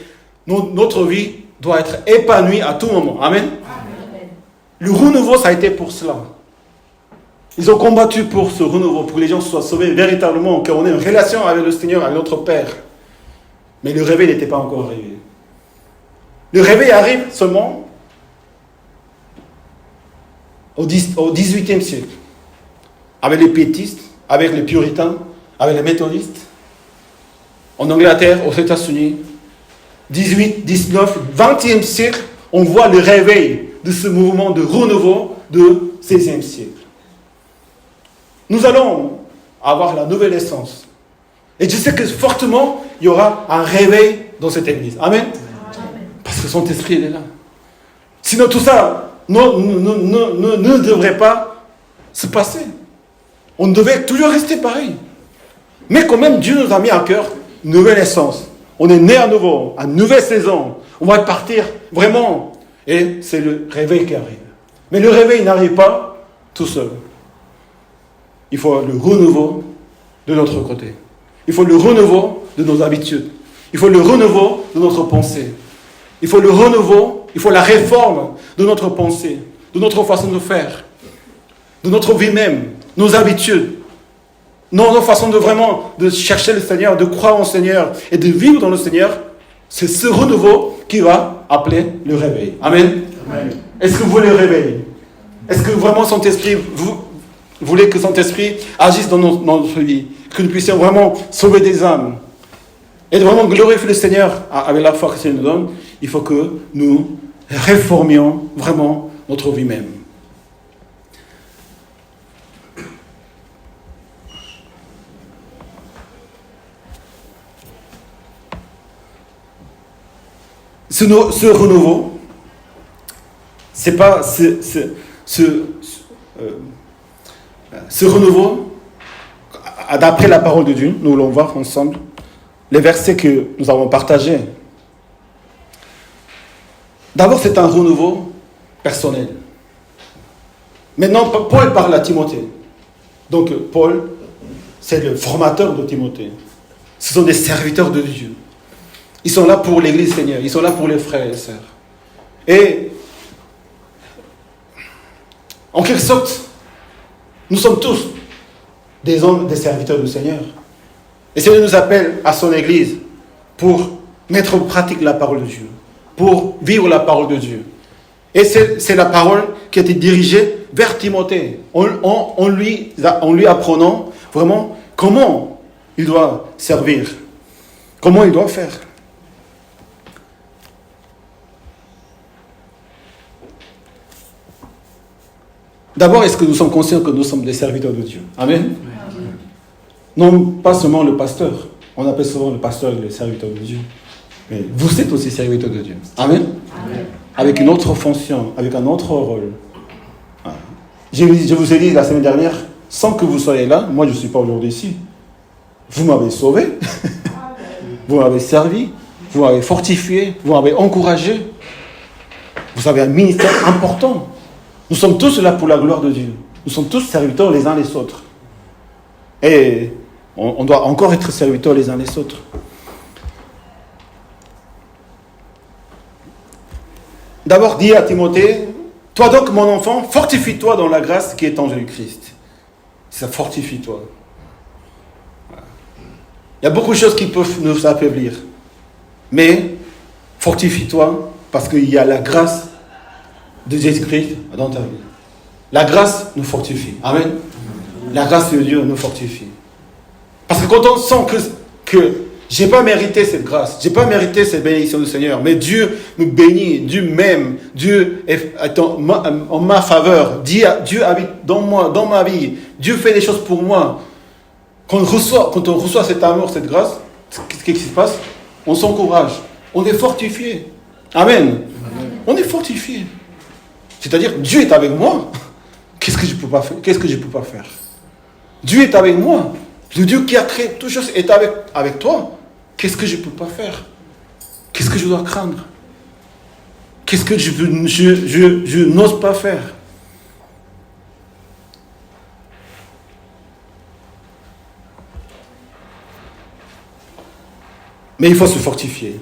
Notre vie doit être épanouie à tout moment. Amen. Le renouveau, ça a été pour cela. Ils ont combattu pour ce renouveau, pour que les gens soient sauvés véritablement, qu'on ait une relation avec le Seigneur, avec notre Père. Mais le réveil n'était pas encore arrivé. Le réveil arrive seulement au XVIIIe siècle, avec les piétistes, avec les puritains, avec les méthodistes, en Angleterre, aux États-Unis, 18, 19, 20e siècle, on voit le réveil de ce mouvement de renouveau du XVIe siècle. Nous allons avoir la nouvelle essence. Et je sais que fortement, il y aura un réveil dans cette église. Amen. Parce que son esprit il est là. Sinon tout ça ne devrait pas se passer. On devait toujours rester pareil. Mais quand même, Dieu nous a mis à cœur une nouvelle essence. On est né à nouveau, à une nouvelle saison. On va partir vraiment. Et c'est le réveil qui arrive. Mais le réveil n'arrive pas tout seul. Il faut le renouveau de notre côté. Il faut le renouveau de nos habitudes. Il faut le renouveau de notre pensée. Il faut le renouveau, il faut la réforme de notre pensée, de notre façon de faire, de notre vie même, nos habitudes, nos façons de vraiment de chercher le Seigneur, de croire au Seigneur et de vivre dans le Seigneur. C'est ce renouveau qui va appeler le réveil. Amen. Amen. Est-ce que vous voulez le réveil? Est-ce que vraiment Saint-Esprit, vous voulez que Saint-Esprit agisse dans notre vie, que nous puissions vraiment sauver des âmes et de vraiment glorifier le Seigneur avec la foi que le Seigneur nous donne? Il faut que nous réformions vraiment notre vie même. Ce renouveau, c'est pas ce renouveau, d'après la parole de Dieu, nous allons voir ensemble les versets que nous avons partagés. D'abord, c'est un renouveau personnel. Maintenant, Paul parle à Timothée. Donc, Paul, c'est le formateur de Timothée. Ce sont des serviteurs de Dieu. Ils sont là pour l'Église, Seigneur. Ils sont là pour les frères et les sœurs. Et en quelque sorte, nous sommes tous des hommes, des serviteurs du Seigneur. Et le Seigneur nous appelle à son Église pour mettre en pratique la parole de Dieu, pour vivre la parole de Dieu. Et c'est la parole qui a été dirigée vers Timothée, en lui apprenant vraiment comment il doit servir, comment il doit faire. D'abord, est-ce que nous sommes conscients que nous sommes des serviteurs de Dieu? Amen. Non, pas seulement le pasteur. On appelle souvent le pasteur le serviteur de Dieu. Mais vous êtes aussi serviteur de Dieu. Amen. Amen. Avec une autre fonction, avec un autre rôle. Je vous ai dit la semaine dernière, sans que vous soyez là, moi je ne suis pas aujourd'hui ici. Vous m'avez sauvé, vous m'avez servi, vous m'avez fortifié, vous m'avez encouragé. Vous avez un ministère important. Nous sommes tous là pour la gloire de Dieu. Nous sommes tous serviteurs les uns les autres. Et on doit encore être serviteurs les uns les autres. D'abord, dis à Timothée, toi donc mon enfant, fortifie-toi dans la grâce qui est en Jésus-Christ. Ça fortifie-toi. Il y a beaucoup de choses qui peuvent nous affaiblir. Mais fortifie-toi parce qu'il y a la grâce de Jésus-Christ dans ta vie. La grâce nous fortifie. Amen. La grâce de Dieu nous fortifie. Parce que quand on sent que je n'ai pas mérité cette grâce, je n'ai pas mérité cette bénédiction du Seigneur, mais Dieu me bénit, Dieu m'aime, Dieu est en ma faveur, Dieu habite dans moi, dans ma vie, Dieu fait des choses pour moi. Quand on reçoit cet amour, cette grâce, qu'est-ce qui se passe? On s'encourage, on est fortifié. Amen. On est fortifié. C'est-à-dire, Dieu est avec moi. Qu'est-ce que je peux pas faire? Qu'est-ce que je peux pas faire? Dieu est avec moi. Le Dieu qui a créé toutes choses est avec toi. Qu'est-ce que je peux pas faire? Qu'est-ce que je dois craindre? Qu'est-ce que je n'ose pas faire? Mais il faut se fortifier.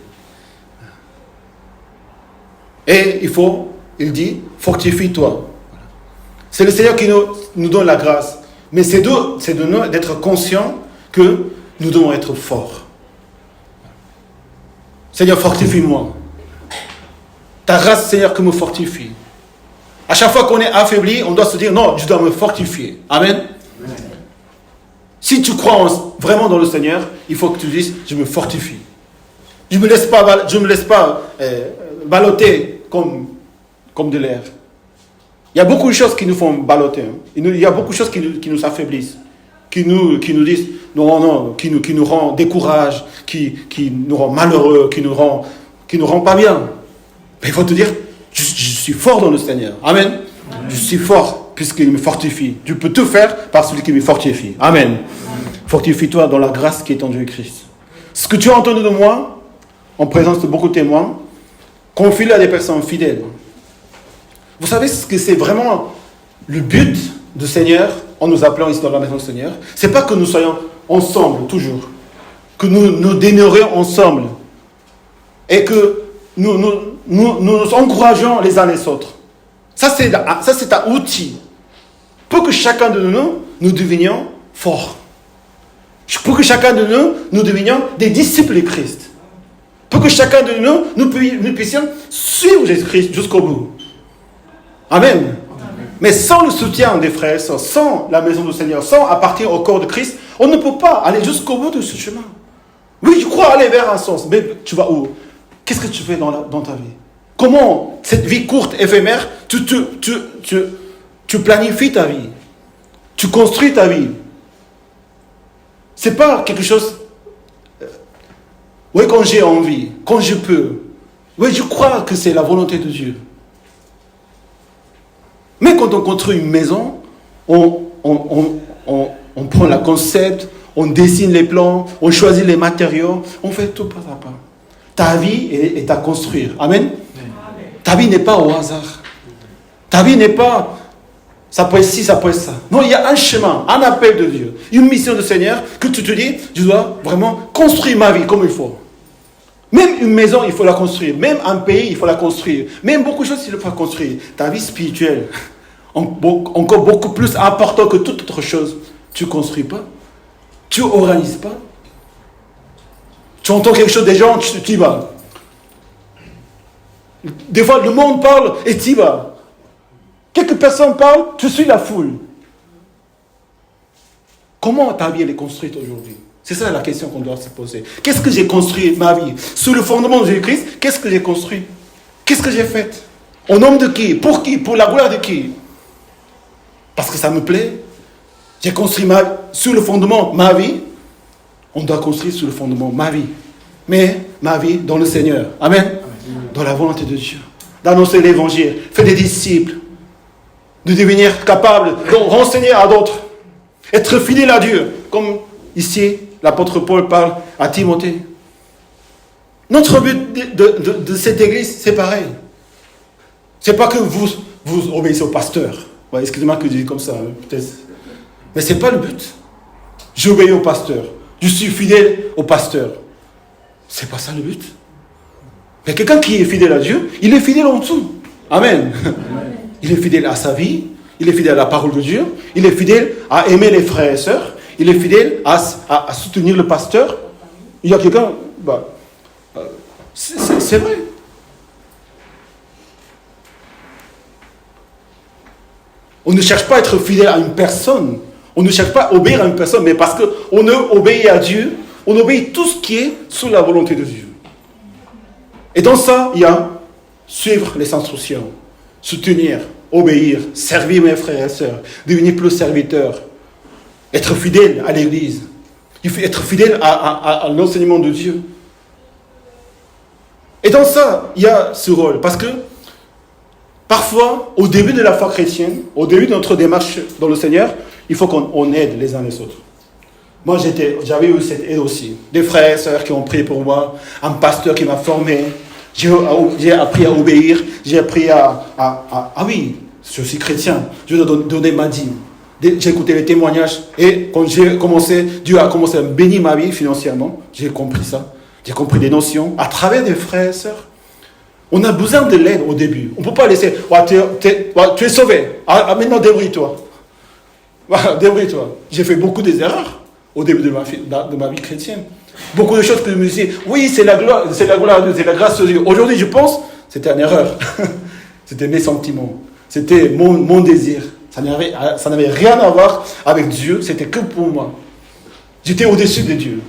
Et il dit, fortifie-toi. C'est le Seigneur qui nous donne la grâce. Mais c'est de nous d'être conscients que nous devons être forts. Seigneur, fortifie-moi. Ta grâce, Seigneur, que me fortifie. À chaque fois qu'on est affaibli, on doit se dire, non, je dois me fortifier. Amen. Amen. Si tu crois vraiment dans le Seigneur, il faut que tu dises, je me fortifie. Je ne me laisse pas balloter comme de l'air. Il y a beaucoup de choses qui nous font balloter. Il y a beaucoup de choses qui nous affaiblissent, qui nous disent non, qui nous rend découragés, qui nous rend malheureux, qui nous rend pas bien. Mais il faut te dire, je suis fort dans le Seigneur. Amen. Amen. Je suis fort puisqu'il me fortifie. Tu peux tout faire par celui qui me fortifie. Amen. Amen. Fortifie-toi dans la grâce qui est en Jésus-Christ. Ce que tu as entendu de moi, en présence de beaucoup de témoins, confie-le à des personnes fidèles. Vous savez ce que c'est vraiment le but du Seigneur en nous appelant ici dans la maison du Seigneur? C'est pas que nous soyons ensemble toujours, que nous demeurions ensemble et que nous encourageons les uns les autres. Ça c'est un outil pour que chacun de nous devenions forts. Pour que chacun de nous devenions des disciples de Christ. Pour que chacun de nous puissions suivre Jésus-Christ jusqu'au bout. Amen. Amen. Mais sans le soutien des frères et sœurs, sans la maison du Seigneur, sans appartenir au corps de Christ, on ne peut pas aller jusqu'au bout de ce chemin. Oui, je crois aller vers un sens, mais tu vas où? Qu'est-ce que tu fais dans ta vie? Comment cette vie courte, éphémère, tu planifies ta vie? Tu construis ta vie? C'est pas quelque chose... Oui, quand j'ai envie, quand je peux. Oui, je crois que c'est la volonté de Dieu. Mais quand on construit une maison, on prend le concept, on dessine les plans, on choisit les matériaux, on fait tout pas à pas. Ta vie est à construire. Amen. Amen. Ta vie n'est pas au hasard. Ta vie n'est pas, ça peut être ci, ça peut être ça. Non, il y a un chemin, un appel de Dieu, une mission du Seigneur que tu te dis, je dois vraiment construire ma vie comme il faut. Même une maison, il faut la construire. Même un pays, il faut la construire. Même beaucoup de choses, il faut la construire. Ta vie spirituelle, encore beaucoup plus important que toute autre chose, tu ne construis pas. Tu n'organises pas. Tu entends quelque chose des gens, tu y vas. Des fois, le monde parle et tu y vas. Quelques personnes parlent, tu suis la foule. Comment ta vie elle est construite aujourd'hui? C'est ça la question qu'on doit se poser. Qu'est-ce que j'ai construit ma vie? Sous le fondement de Jésus-Christ, qu'est-ce que j'ai construit? Qu'est-ce que j'ai fait? Au nom de qui? Pour qui? Pour la gloire de qui? Parce que ça me plaît. J'ai construit sous le fondement ma vie. On doit construire sous le fondement ma vie. Mais ma vie dans le Seigneur. Amen. Dans la volonté de Dieu. D'annoncer l'évangile. Faire des disciples. De devenir capable de renseigner à d'autres. Être fidèle à Dieu. Comme ici, l'apôtre Paul parle à Timothée. Notre but de cette église, c'est pareil. C'est pas que vous obéissez au pasteur. Ouais, excusez-moi que je dis comme ça, peut-être. Mais c'est pas le but. J'obéis au pasteur. Je suis fidèle au pasteur. C'est pas ça le but. Mais quelqu'un qui est fidèle à Dieu, il est fidèle en tout. Amen. Il est fidèle à sa vie. Il est fidèle à la parole de Dieu. Il est fidèle à aimer les frères et sœurs. Il est fidèle à soutenir le pasteur. Il y a quelqu'un... c'est vrai. On ne cherche pas à être fidèle à une personne. On ne cherche pas à obéir à une personne, mais parce qu'on obéit à Dieu, on obéit tout ce qui est sous la volonté de Dieu. Et dans ça, il y a suivre les instructions, soutenir, obéir, servir mes frères et sœurs, devenir plus serviteur, être fidèle à l'Église, être fidèle à l'enseignement de Dieu. Et dans ça, il y a ce rôle, parce que parfois, au début de la foi chrétienne, au début de notre démarche dans le Seigneur, il faut qu'on aide les uns les autres. Moi, j'avais eu cette aide aussi. Des frères et sœurs qui ont prié pour moi, un pasteur qui m'a formé. J'ai appris à obéir, j'ai appris ah oui, je suis chrétien, je dois donner ma dîme. J'ai écouté les témoignages et quand j'ai commencé, Dieu a commencé à bénir ma vie financièrement. J'ai compris ça. J'ai compris des notions à travers des frères et sœurs. On a besoin de l'aide au début. On ne peut pas laisser, tu es sauvé, maintenant débrouille-toi. Débrouille-toi. J'ai fait beaucoup d'erreurs au début de ma vie chrétienne. Beaucoup de choses que je me disais, oui, c'est la gloire de Dieu, c'est la grâce de Dieu. Aujourd'hui, je pense, c'était une erreur. C'était mes sentiments. C'était mon désir. Ça n'avait rien à voir avec Dieu, c'était que pour moi. J'étais au-dessus de Dieu.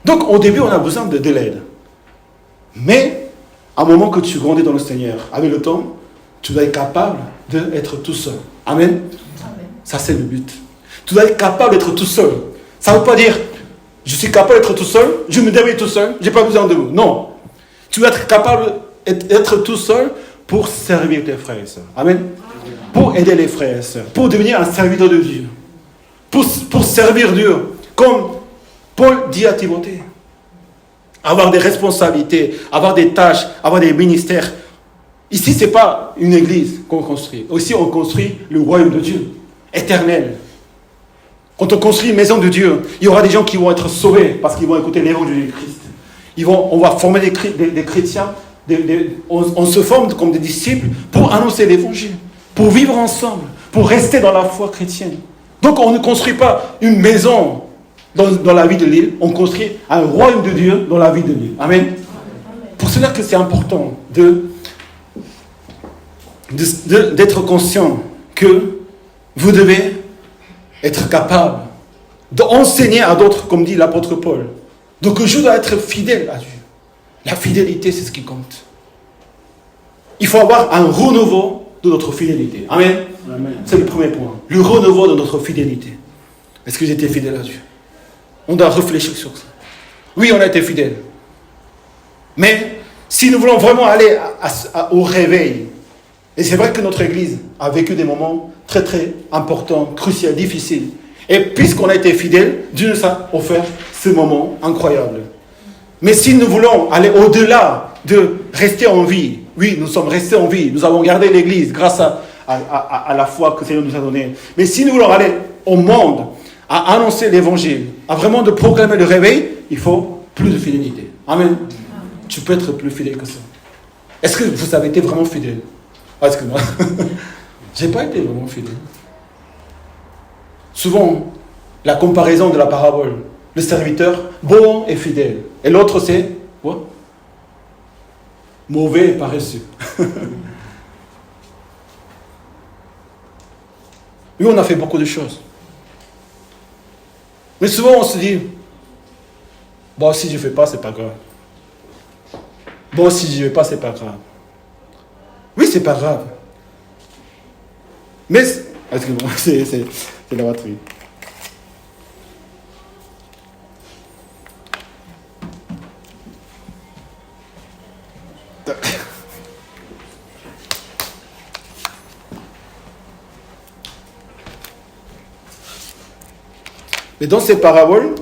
Donc, au début, on a besoin de l'aide. Mais, à un moment que tu grandis dans le Seigneur, avec le temps, tu dois être capable d'être tout seul. Amen. Ça, c'est le but. Tu dois être capable d'être tout seul. Ça ne veut pas dire, je suis capable d'être tout seul, je me débrouille tout seul, je n'ai pas besoin de vous. Non. Tu dois être capable d'être tout seul pour servir tes frères et sœurs. Amen. Pour aider les frères et sœurs. Pour devenir un serviteur de Dieu. Pour servir Dieu. Comme Paul dit à Timothée. Avoir des responsabilités, avoir des tâches, avoir des ministères. Ici, ce n'est pas une église qu'on construit. Ici, on construit le royaume de Dieu. Éternel. Quand on construit une maison de Dieu, il y aura des gens qui vont être sauvés parce qu'ils vont écouter l'évangile de Christ. On va former des chrétiens, on se forme comme des disciples pour annoncer l'évangile, pour vivre ensemble, pour rester dans la foi chrétienne. Donc on ne construit pas une maison dans la vie de l'île, on construit un royaume de Dieu dans la vie de l'île. Amen. Pour cela que c'est important d'être conscient que vous devez être capable d'enseigner à d'autres, comme dit l'apôtre Paul. Donc je dois être fidèle à Dieu. La fidélité, c'est ce qui compte. Il faut avoir un renouveau de notre fidélité. Amen. Amen. C'est le premier point. Le renouveau de notre fidélité. Est-ce que j'étais fidèle à Dieu? On doit réfléchir sur ça. Oui, on a été fidèle. Mais si nous voulons vraiment aller au réveil, et c'est vrai que notre Église a vécu des moments très très importants, cruciaux, difficiles. Et puisqu'on a été fidèle, Dieu nous a offert ce moment incroyable. Mais si nous voulons aller au-delà de rester en vie, oui, nous sommes restés en vie, nous avons gardé l'Église grâce à la foi que le Seigneur nous a donnée. Mais si nous voulons aller au monde, à annoncer l'Évangile, à vraiment de proclamer le réveil, il faut plus de fidélité. Amen. tu peux être plus fidèle que ça. Est-ce que vous avez été vraiment fidèle? Ah, excuse-moi. J'ai pas été vraiment fidèle. Souvent, la comparaison de la parabole, le serviteur bon et fidèle. Et l'autre, c'est quoi? Mauvais et paresseux. Oui, on a fait beaucoup de choses. Mais souvent, on se dit, bon, si je ne fais pas, c'est pas grave. Bon, si je ne fais pas, c'est pas grave. Oui, c'est pas grave. Mais, excusez-moi, c'est la batterie. Mais dans ces paraboles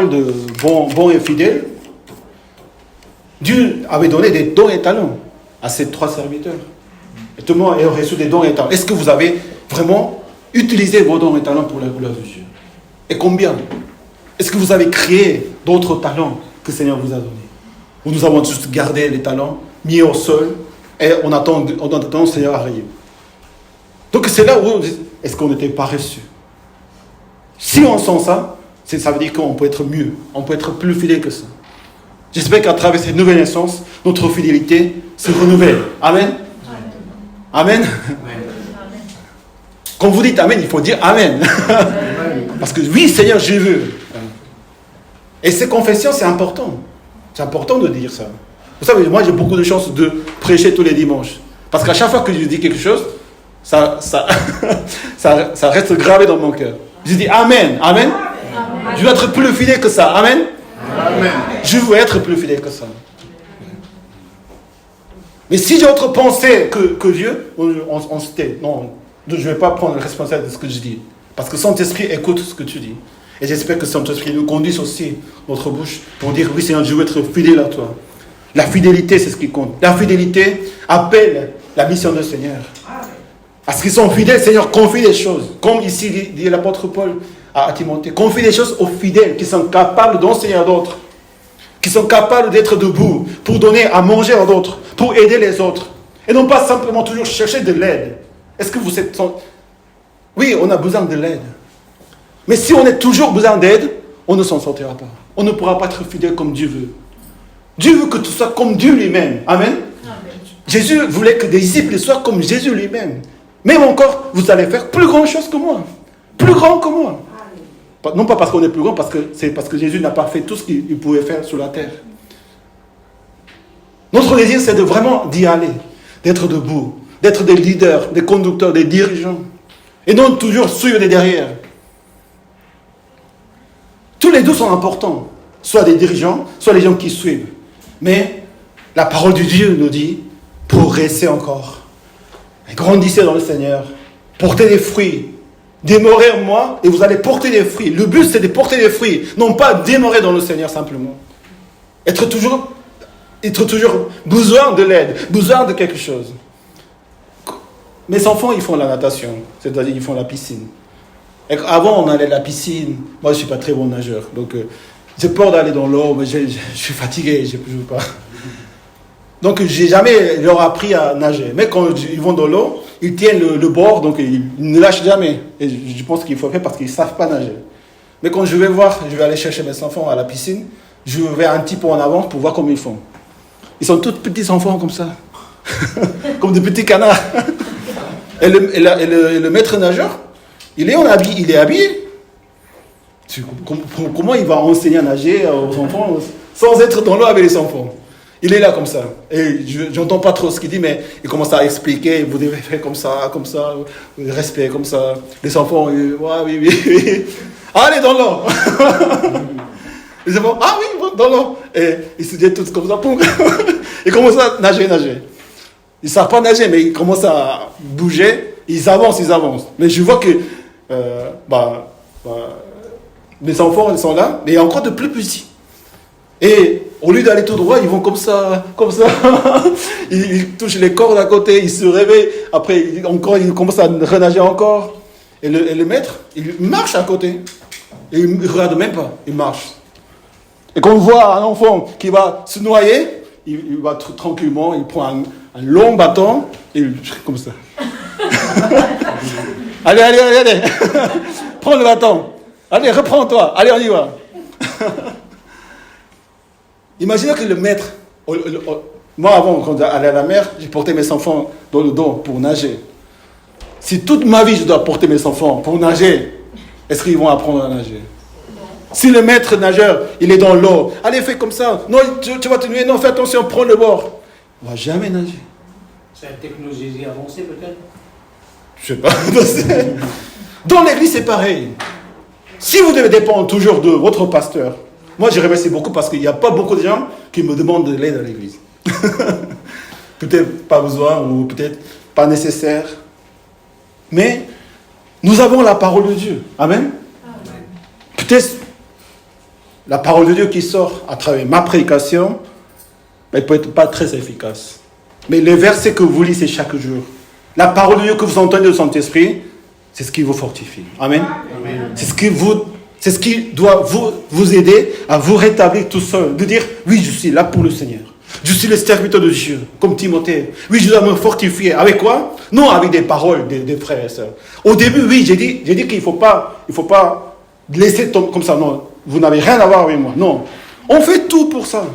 de bon et fidèle, Dieu avait donné des dons et talents à ces 3 serviteurs. Et tout le monde a reçu des dons et talents. Est-ce que vous avez vraiment utilisé vos dons et talents pour la gloire de Dieu? Et combien? Est-ce que vous avez créé d'autres talents que le Seigneur vous a donnés? Ou nous avons juste gardé les talents, mis au sol, et on attend le Seigneur arrive. Donc c'est là où on dit, est-ce qu'on n'était pas reçu? Si on sent ça, ça veut dire qu'on peut être mieux, on peut être plus fidèle que ça. J'espère qu'à travers cette nouvelle naissance, notre fidélité se renouvelle. Amen. Amen. Quand vous dites Amen, il faut dire Amen. Parce que oui, Seigneur, je veux. Et ces confessions, c'est important. C'est important de dire ça. Vous savez, moi, j'ai beaucoup de chance de prêcher tous les dimanches. Parce qu'à chaque fois que je dis quelque chose, ça reste gravé dans mon cœur. Je dis Amen. Amen. Je veux être plus fidèle que ça. Amen. Amen. Je veux être plus fidèle que ça. Mais si j'ai autre pensée que Dieu, on se tait. Non, je ne vais pas prendre le responsable de ce que je dis. Parce que Saint-Esprit écoute ce que tu dis. Et j'espère que Saint-Esprit nous conduise aussi notre bouche pour dire oui Seigneur, je veux être fidèle à toi. La fidélité, c'est ce qui compte. La fidélité appelle la mission du Seigneur. Parce qu'ils sont fidèles, Seigneur, confie les choses. Comme ici dit l'apôtre Paul à Timothée. Confie les choses aux fidèles qui sont capables d'enseigner à d'autres. Qui sont capables d'être debout pour donner à manger à d'autres, pour aider les autres. Et non pas simplement toujours chercher de l'aide. Est-ce que vous êtes... Oui, on a besoin de l'aide. Mais si on a toujours besoin d'aide, on ne s'en sortira pas. On ne pourra pas être fidèle comme Dieu veut. Dieu veut que tu sois comme Dieu lui-même. Amen. Amen. Jésus voulait que des disciples soient comme Jésus lui-même. Même encore, vous allez faire plus grand chose que moi. Plus grand que moi. Amen. Non pas parce qu'on est plus grand, c'est parce que Jésus n'a pas fait tout ce qu'il pouvait faire sur la terre. Notre désir, c'est de vraiment d'y aller. D'être debout. D'être des leaders, des conducteurs, des dirigeants. Et non toujours suivre les derrière. Tous les deux sont importants. Soit des dirigeants, soit les gens qui suivent. Mais la parole de Dieu nous dit, progressez encore. Grandissez dans le Seigneur. Portez des fruits. Demeurez en moi et vous allez porter des fruits. Le but, c'est de porter des fruits. Non pas demeurer dans le Seigneur simplement. Être toujours besoin de l'aide, besoin de quelque chose. Mes enfants, ils font la natation. C'est-à-dire, ils font la piscine. Et avant, on allait à la piscine. Moi, je ne suis pas très bon nageur. Donc, j'ai peur d'aller dans l'eau, mais je suis fatigué, je ne peux pas. Donc, je n'ai jamais leur appris à nager. Mais quand ils vont dans l'eau, ils tiennent le bord, donc ils ne lâchent jamais. Et je pense qu'il faut faire parce qu'ils ne savent pas nager. Mais quand je vais aller chercher mes enfants à la piscine, je vais un petit peu en avant pour voir comment ils font. Ils sont tous petits enfants comme ça. Comme des petits canards. Et le maître nageur, il est habillé. Comment il va enseigner à nager aux enfants sans être dans l'eau avec les enfants? Il est là comme ça. Et je n'entends pas trop ce qu'il dit, mais il commence à expliquer. Vous devez faire comme ça, respect, comme ça. Les enfants, ouais, oui. Allez dans l'eau. Les enfants, ah oui, dans l'eau. Et ils se disent tous comme ça. Ils commencent à nager. Ils ne savent pas nager, mais ils commencent à bouger. Ils avancent. Mais je vois que mes enfants, ils sont là, mais il y a encore de plus petits. Et au lieu d'aller tout droit, ils vont comme ça. Ils touchent les cordes à côté, ils se réveillent. Après, ils commencent à renager encore. Et le maître, il marche à côté. Et il ne regarde même pas, il marche. Et quand on voit un enfant qui va se noyer, il va tranquillement, il prend un long bâton, et comme ça. Allez. Prends le bâton. Allez, reprends-toi. Allez, on y va. Imaginez que le maître... Moi, avant, quand j'allais à la mer, j'ai porté mes enfants dans le dos pour nager. Si toute ma vie, je dois porter mes enfants pour nager, est-ce qu'ils vont apprendre à nager? Si le maître nageur, il est dans l'eau, allez, fais comme ça. Non, tu vas te nuire. Non, fais attention, prends le bord. On ne va jamais nager. C'est la technologie avancée, peut-être? Je ne sais pas. Dans l'église, c'est pareil. Si vous devez dépendre toujours de votre pasteur, moi, je remercie beaucoup parce qu'il n'y a pas beaucoup de gens qui me demandent de l'aide à l'église. Peut-être pas besoin ou peut-être pas nécessaire. Mais nous avons la parole de Dieu. Amen. Amen. Peut-être la parole de Dieu qui sort à travers ma prédication, elle peut être pas très efficace. Mais les versets que vous lisez chaque jour, la parole de Dieu que vous entendez de Saint-Esprit, c'est ce qui vous fortifie. Amen. Amen. C'est ce qui doit vous aider à vous rétablir tout seul. De dire, oui, je suis là pour le Seigneur. Je suis le serviteur de Dieu, comme Timothée. Oui, je dois me fortifier. Avec quoi? Non, avec des paroles des frères et sœurs. Au début, oui, j'ai dit qu'il ne faut pas laisser tomber comme ça. Non, vous n'avez rien à voir avec moi. Non. On fait tout pour ça.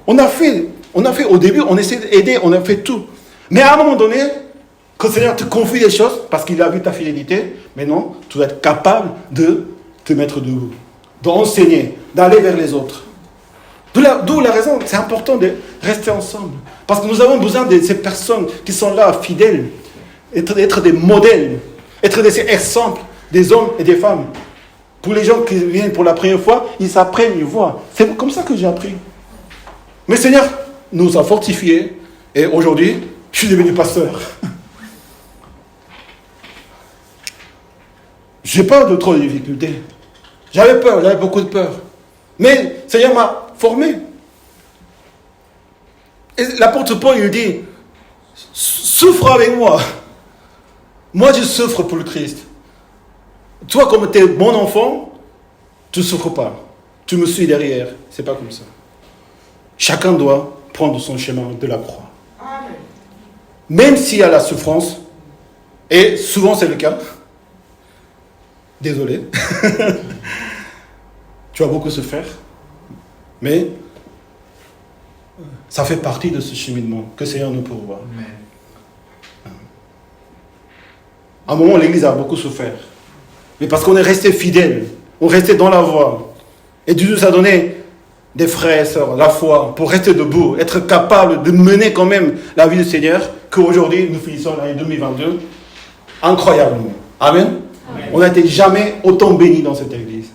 On a fait au début, on essaie d'aider, on a fait tout. Mais à un moment donné, quand le Seigneur te confie des choses, parce qu'il a vu ta fidélité, mais non, tu dois être capable de te mettre debout, d'enseigner, d'aller vers les autres. D'où la raison, c'est important de rester ensemble. Parce que nous avons besoin de ces personnes qui sont là, fidèles, être des modèles, être des exemples, des hommes et des femmes. Pour les gens qui viennent pour la première fois, ils s'apprennent, ils voient. C'est comme ça que j'ai appris. Mais le Seigneur nous a fortifiés et aujourd'hui, je suis devenu pasteur. Je n'ai pas de trop de difficultés. J'avais peur, j'avais beaucoup de peur. Mais le Seigneur m'a formé. Et l'apôtre Paul, il dit, souffre avec moi. Moi, je souffre pour le Christ. Toi, comme tu es mon enfant, tu ne souffres pas. Tu me suis derrière. C'est pas comme ça. Chacun doit prendre son chemin de la croix. Amen. Même s'il y a la souffrance, et souvent c'est le cas, désolé, tu vas beaucoup souffrir, mais ça fait partie de ce cheminement que le Seigneur nous pourvoit. À un moment, l'Église a beaucoup souffert, mais parce qu'on est resté fidèle, on est resté dans la voie, et Dieu nous a donné des frères et sœurs, la foi, pour rester debout, être capable de mener quand même la vie du Seigneur, qu'aujourd'hui, nous finissons l'année 2022 incroyablement. Amen. Amen. On n'a été jamais autant bénis dans cette église.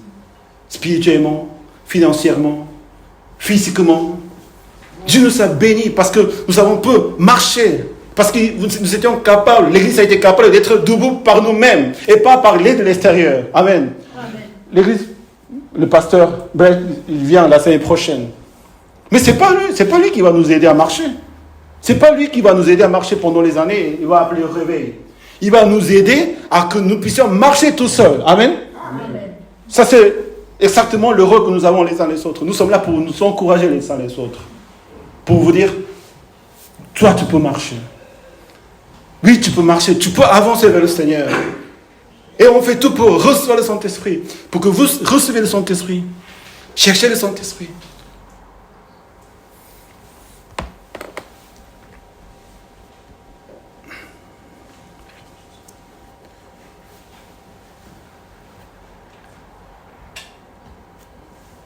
Spirituellement, financièrement, physiquement. Dieu nous a bénis parce que nous avons pu marcher. Parce que nous étions capables, l'église a été capable d'être debout par nous-mêmes et pas par l'aide de l'extérieur. Amen. Amen. L'église, le pasteur, il vient la semaine prochaine. Mais c'est pas lui qui va nous aider à marcher. C'est pas lui qui va nous aider à marcher pendant les années. Il va appeler le réveil. Il va nous aider à que nous puissions marcher tout seuls. Amen. Amen. Ça, c'est exactement le rôle que nous avons les uns les autres. Nous sommes là pour nous encourager les uns les autres. Pour vous dire, toi, tu peux marcher. Oui, tu peux marcher. Tu peux avancer vers le Seigneur. Et on fait tout pour recevoir le Saint-Esprit. Pour que vous recevez le Saint-Esprit. Cherchez le Saint-Esprit.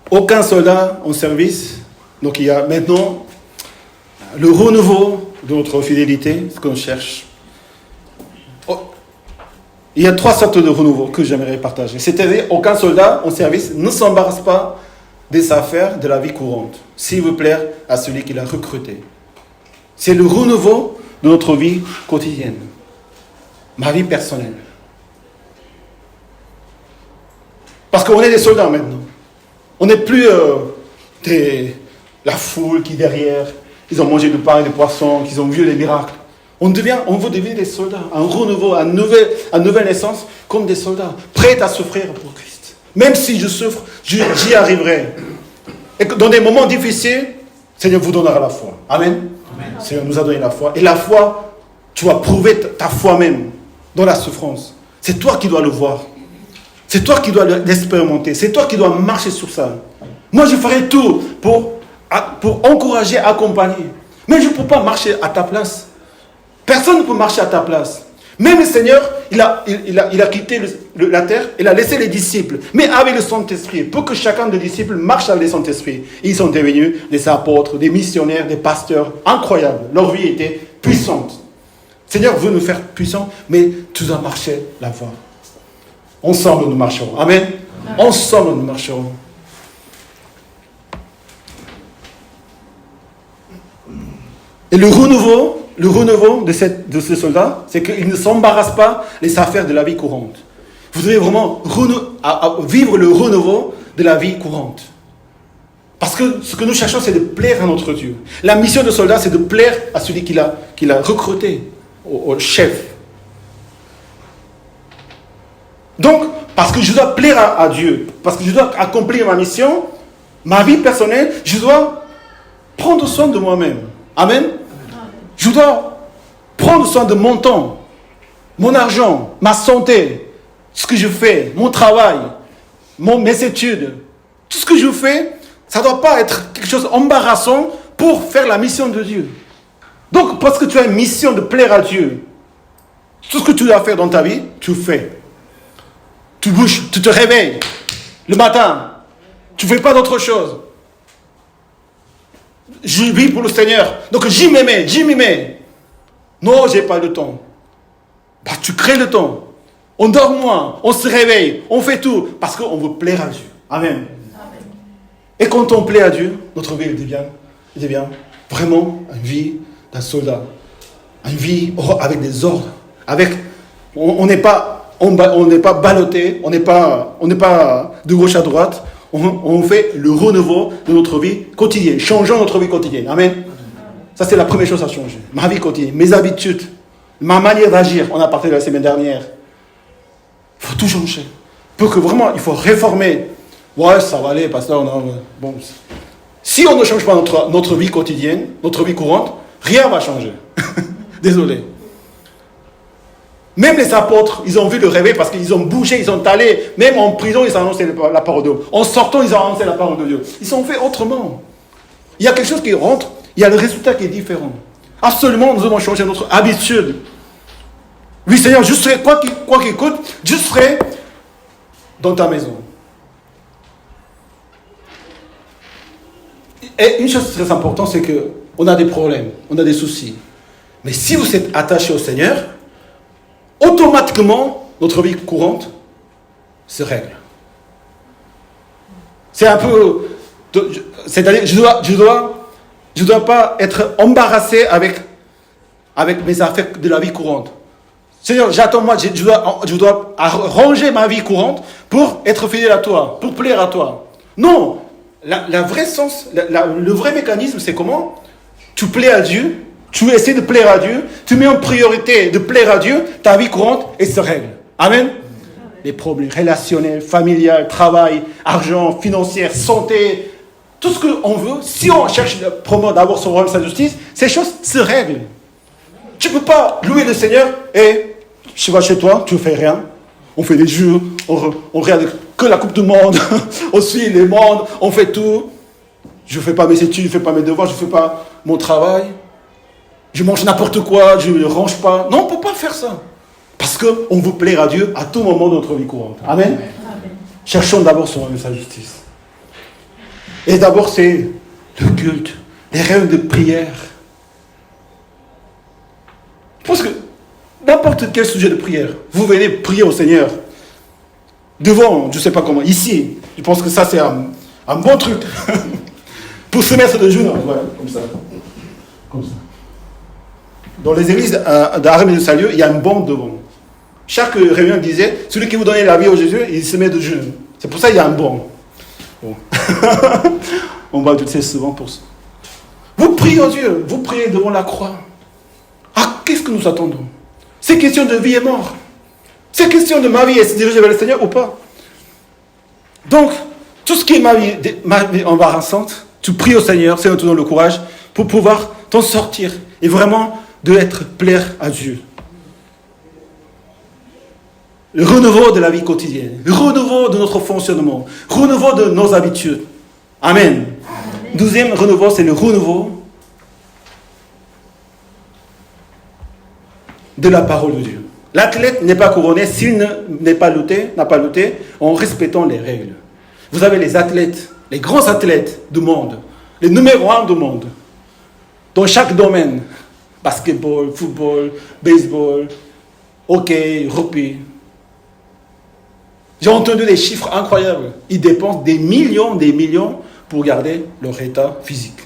Aucun soldat en service. Donc il y a maintenant le renouveau de notre fidélité, ce qu'on cherche. Il y a 3 sortes de renouveau que j'aimerais partager. C'est-à-dire, aucun soldat en service ne s'embarrasse pas des affaires de la vie courante, s'il veut plaire à celui qui l'a recruté. C'est le renouveau de notre vie quotidienne, ma vie personnelle. Parce qu'on est des soldats maintenant. On n'est plus la foule qui derrière, ils ont mangé du pain et du poisson, qu'ils ont vu les miracles. On veut devenir des soldats, un renouveau, une nouvelle naissance, comme des soldats, prêts à souffrir pour Christ. Même si je souffre, j'y arriverai. Et que dans des moments difficiles, Seigneur vous donnera la foi. Amen. Amen. Seigneur nous a donné la foi. Et la foi, tu vas prouver ta foi même dans la souffrance. C'est toi qui dois le voir. C'est toi qui dois l'expérimenter. C'est toi qui dois marcher sur ça. Moi, je ferai tout pour encourager, accompagner. Mais je ne peux pas marcher à ta place. Personne ne peut marcher à ta place. Même le Seigneur, il a quitté la terre, il a laissé les disciples. Mais avec le Saint-Esprit, pour que chacun des disciples marche avec le Saint-Esprit. Ils sont devenus des apôtres, des missionnaires, des pasteurs. Incroyables. Leur vie était puissante. Le Seigneur veut nous faire puissants, mais tu dois marcher la voie. Ensemble, nous marcherons. Amen. Amen. Ensemble, nous marcherons. Et le renouveau de ce soldat, c'est qu'il ne s'embarrasse pas les affaires de la vie courante. Vous devez vraiment vivre le renouveau de la vie courante. Parce que ce que nous cherchons, c'est de plaire à notre Dieu. La mission de soldat, c'est de plaire à celui qu'il a recruté, au chef. Donc, parce que je dois plaire à Dieu, parce que je dois accomplir ma mission, ma vie personnelle, je dois prendre soin de moi-même. Amen. Je dois prendre soin de mon temps, mon argent, ma santé, ce que je fais, mon travail, mes études. Tout ce que je fais, ça ne doit pas être quelque chose d'embarrassant pour faire la mission de Dieu. Donc, parce que tu as une mission de plaire à Dieu, tout ce que tu dois faire dans ta vie, tu fais. Tu bouges, tu te réveilles le matin. Tu ne fais pas d'autre chose. Je vis pour le Seigneur. Donc j'y m'y mets. Non, je n'ai pas le temps. Bah, tu crées le temps. On dort moins, on se réveille, on fait tout. Parce qu'on veut plaire à Dieu. Amen. Amen. Et quand on plaît à Dieu, notre vie devient vraiment une vie d'un soldat. Une vie avec des ordres. On n'est pas ballotté, on n'est pas de gauche à droite. On fait le renouveau de notre vie quotidienne. Changeons notre vie quotidienne. Amen. Ça, c'est la première chose à changer. Ma vie quotidienne, mes habitudes, ma manière d'agir. On a parlé la semaine dernière. Il faut tout changer. Pour que vraiment, il faut réformer. Ouais, ça va aller, pasteur. Bon. Si on ne change pas notre vie quotidienne, notre vie courante, rien ne va changer. Désolé. Même les apôtres, ils ont vu le réveil parce qu'ils ont bougé, ils sont allés. Même en prison, ils ont annoncé la parole de Dieu. En sortant, ils ont annoncé la parole de Dieu. Ils sont fait autrement. Il y a quelque chose qui rentre, il y a le résultat qui est différent. Absolument, nous devons changer notre habitude. Oui, Seigneur, je serai, quoi qu'il coûte, je serai dans ta maison. Et une chose très importante, c'est qu'on a des problèmes, on a des soucis. Mais si vous êtes attaché au Seigneur, automatiquement, notre vie courante se règle. C'est un peu... C'est-à-dire, je dois pas être embarrassé avec mes affaires de la vie courante. Seigneur, je dois ranger ma vie courante pour être fidèle à toi, pour plaire à toi. Non, le vrai mécanisme, c'est comment tu plais à Dieu. Tu essaies de plaire à Dieu, tu mets en priorité de plaire à Dieu, ta vie courante, et se règle. Amen. Les problèmes relationnels, familiales, travail, argent, financier, santé, tout ce qu'on veut, si on cherche d'avoir son royaume, sa justice, ces choses se règlent. Tu ne peux pas louer le Seigneur et je vais chez toi, tu ne fais rien. On fait des jeux, on regarde que la Coupe du Monde, on suit les mondes, on fait tout. Je ne fais pas mes études, je ne fais pas mes devoirs, je ne fais pas mon travail. Je mange n'importe quoi, je ne range pas. Non, on ne peut pas faire ça. Parce qu'on veut plaire à Dieu à tout moment de notre vie courante. Amen. Amen. Cherchons d'abord son royaume et sa justice. Et d'abord, c'est le culte, les réunions de prière. Je pense que n'importe quel sujet de prière, vous venez prier au Seigneur. Devant, je ne sais pas comment, ici. Je pense que ça, c'est un bon truc. Pour se mettre de genoux. Voilà, comme ça. Comme ça. Dans les églises d'Armes et de Salieu, il y a un banc devant. Chaque réunion disait, celui qui vous donnait la vie au Jésus, il se met de genoux. C'est pour ça qu'il y a un banc. Bon. On va utiliser souvent pour ça. Vous priez au Dieu, vous priez devant la croix. Ah, qu'est-ce que nous attendons? C'est question de vie et mort. C'est question de ma vie et se diriger vers le Seigneur ou pas. Donc, tout ce qui est ma vie embarrassante, tu pries au Seigneur, Seigneur te donne le courage pour pouvoir t'en sortir et vraiment plaire à Dieu. Le renouveau de la vie quotidienne, le renouveau de notre fonctionnement, le renouveau de nos habitudes. Amen. Deuxième renouveau, c'est le renouveau de la parole de Dieu. L'athlète n'est pas couronné s'il n'a pas lutté en respectant les règles. Vous avez les athlètes, les grands athlètes du monde, les numéros 1 du monde, dans chaque domaine, basketball, football, baseball, hockey, rugby. J'ai entendu des chiffres incroyables. Ils dépensent des millions pour garder leur état physique.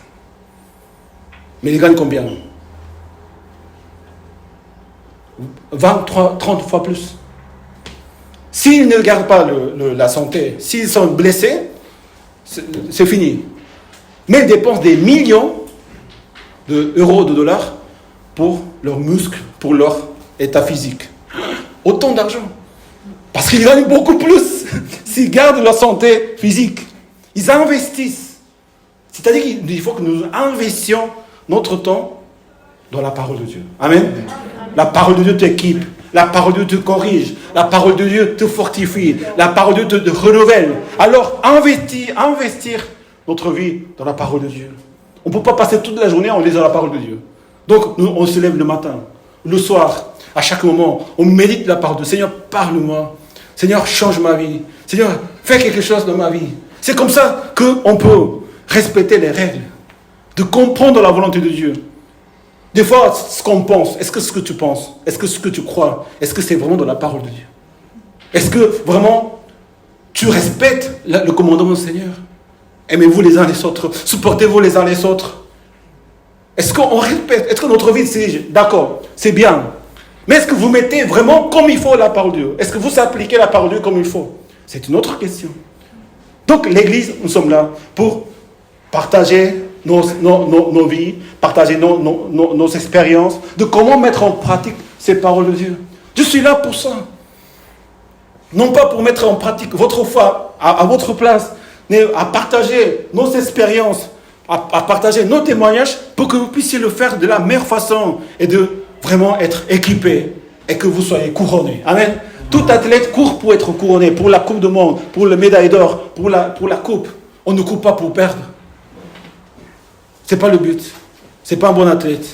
Mais ils gagnent combien? 23, 30 fois plus. S'ils ne gardent pas la santé, s'ils sont blessés, c'est fini. Mais ils dépensent des millions d'euros, de dollars pour leurs muscles, pour leur état physique. Autant d'argent. Parce qu'ils gagnent beaucoup plus s'ils gardent leur santé physique. Ils investissent. C'est-à-dire qu'il faut que nous investissions notre temps dans la parole de Dieu. Amen. La parole de Dieu t'équipe. La parole de Dieu te corrige. La parole de Dieu te fortifie. La parole de Dieu te renouvelle. Alors, investir notre vie dans la parole de Dieu. On ne peut pas passer toute la journée en lisant la parole de Dieu. Donc, nous, on se lève le matin, le soir, à chaque moment, on médite la parole de Dieu. Seigneur, parle-moi. Seigneur, change ma vie. Seigneur, fais quelque chose dans ma vie. C'est comme ça qu'on peut respecter les règles, de comprendre la volonté de Dieu. Des fois, ce qu'on pense, est-ce que ce que tu penses, est-ce que ce que tu crois, est-ce que c'est vraiment dans la parole de Dieu? Est-ce que vraiment tu respectes le commandement du Seigneur? Aimez-vous les uns les autres, supportez-vous les uns les autres. Est-ce qu'on respecte, est-ce que notre vie, c'est d'accord, c'est bien, mais est-ce que vous mettez vraiment comme il faut la parole de Dieu? Est-ce que vous appliquez la parole de Dieu comme il faut? C'est une autre question. Donc l'Église, nous sommes là pour partager nos vies, partager nos expériences, de comment mettre en pratique ces paroles de Dieu. Je suis là pour ça. Non pas pour mettre en pratique votre foi à votre place, mais à partager nos expériences, à partager nos témoignages pour que vous puissiez le faire de la meilleure façon et de vraiment être équipé et que vous soyez couronné. Amen. Tout athlète court pour être couronné, pour la Coupe du Monde, pour la médaille d'or, pour la coupe. On ne court pas pour perdre. Ce n'est pas le but. Ce n'est pas un bon athlète.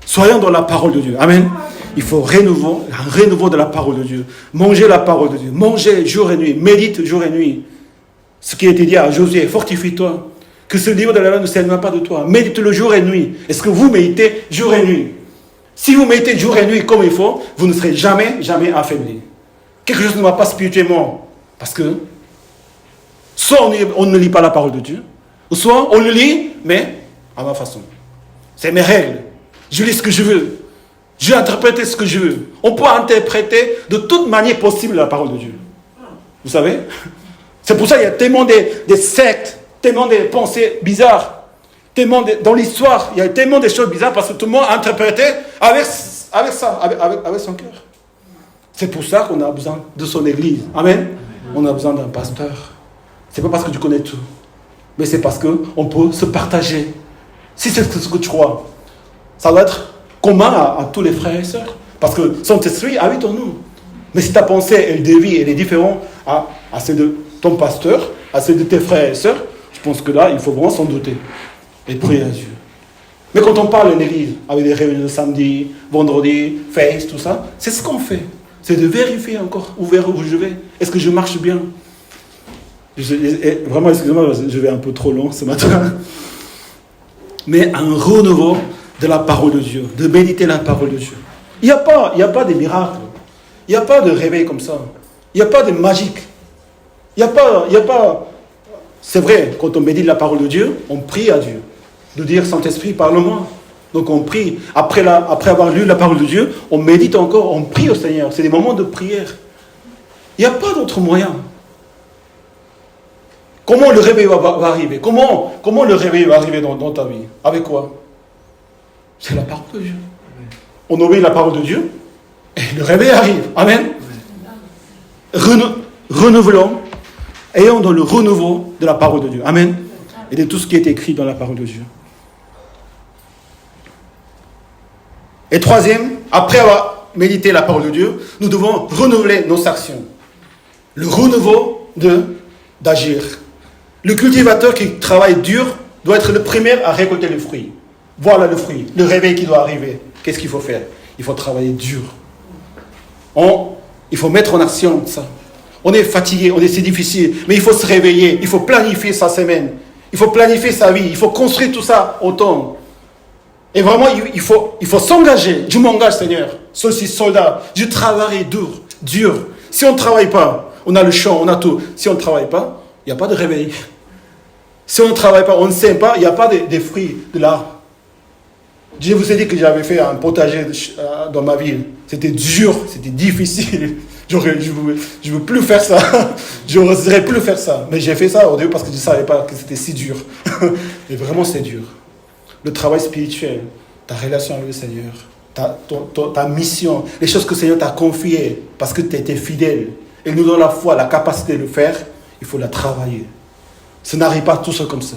Soyons dans la parole de Dieu. Amen. Il faut un renouveau de la parole de Dieu. Manger la parole de Dieu. Manger jour et nuit. Médite jour et nuit. Ce qui a été dit à Josué, fortifie-toi. Que ce livre de la loi ne s'éloigne pas de toi. Médite le jour et nuit. Est-ce que vous méditez jour et nuit? Si vous méditez jour et nuit comme il faut, vous ne serez jamais affaibli. Quelque chose ne va pas spirituellement. Parce que soit on ne lit pas la parole de Dieu, ou soit on le lit, mais à ma façon. C'est mes règles. Je lis ce que je veux. Je vais interpréter ce que je veux. On peut interpréter de toute manière possible la parole de Dieu. Vous savez? C'est pour ça qu'il y a tellement des sectes, tellement des pensées bizarres, tellement dans l'histoire, il y a tellement des choses bizarres parce que tout le monde a interprété avec son cœur. C'est pour ça qu'on a besoin de son église. Amen. On a besoin d'un pasteur. C'est pas parce que tu connais tout, mais c'est parce qu'on peut se partager. Si c'est ce que tu crois, ça doit être commun à tous les frères et sœurs. Parce que son esprit habite en nous. Mais si ta pensée elle dévie, elle est différente à celle de ton pasteur, à celle de tes frères et sœurs, je pense que là, il faut vraiment s'en douter et prier à Dieu. Mais quand on parle en église, avec des réunions de samedi, vendredi, face, tout ça, c'est ce qu'on fait. C'est de vérifier encore où je vais. Est-ce que je marche bien? Vraiment, excusez-moi, je vais un peu trop long ce matin. Mais un renouveau de la parole de Dieu, de méditer la parole de Dieu. Il n'y a pas de miracles. Il n'y a pas de réveil comme ça. Il n'y a pas de magique. Il n'y a pas... C'est vrai, quand on médite la parole de Dieu, on prie à Dieu. De dire, Saint-Esprit, parle-moi. Donc on prie. Après avoir lu la parole de Dieu, on médite encore, on prie au Seigneur. C'est des moments de prière. Il n'y a pas d'autre moyen. Comment le réveil va arriver? Comment le réveil va arriver dans ta vie? Avec quoi? C'est la parole de Dieu. On obéit la parole de Dieu et le réveil arrive. Amen. Renouvelons ayons dans le renouveau de la parole de Dieu. Amen. Et de tout ce qui est écrit dans la parole de Dieu. Et troisième, après avoir médité la parole de Dieu, nous devons renouveler nos actions. Le renouveau d'agir. Le cultivateur qui travaille dur doit être le premier à récolter le fruit. Voilà le fruit, le réveil qui doit arriver. Qu'est-ce qu'il faut faire? Il faut travailler dur. Il faut mettre en action ça. On est fatigué, c'est difficile, mais il faut se réveiller, il faut planifier sa semaine, il faut planifier sa vie, il faut construire tout ça au temps. Et vraiment, il faut s'engager. Je m'engage, Seigneur. Ceci, soldat, je travaille dur. Si on ne travaille pas, on a le champ, on a tout. Si on ne travaille pas, il n'y a pas de réveil. Si on ne travaille pas, on ne sème pas, il n'y a pas de fruits de l'arbre. Je vous ai dit que j'avais fait un potager dans ma ville. C'était dur, c'était difficile. Je ne veux plus faire ça. Je n'oserais plus faire ça. Mais j'ai fait ça au début parce que je ne savais pas que c'était si dur. Et vraiment, c'est dur. Le travail spirituel, ta relation avec le Seigneur, ta mission, les choses que le Seigneur t'a confiées parce que tu étais fidèle. Et nous donne la foi, la capacité de le faire, il faut la travailler. Ça n'arrive pas tout seul comme ça.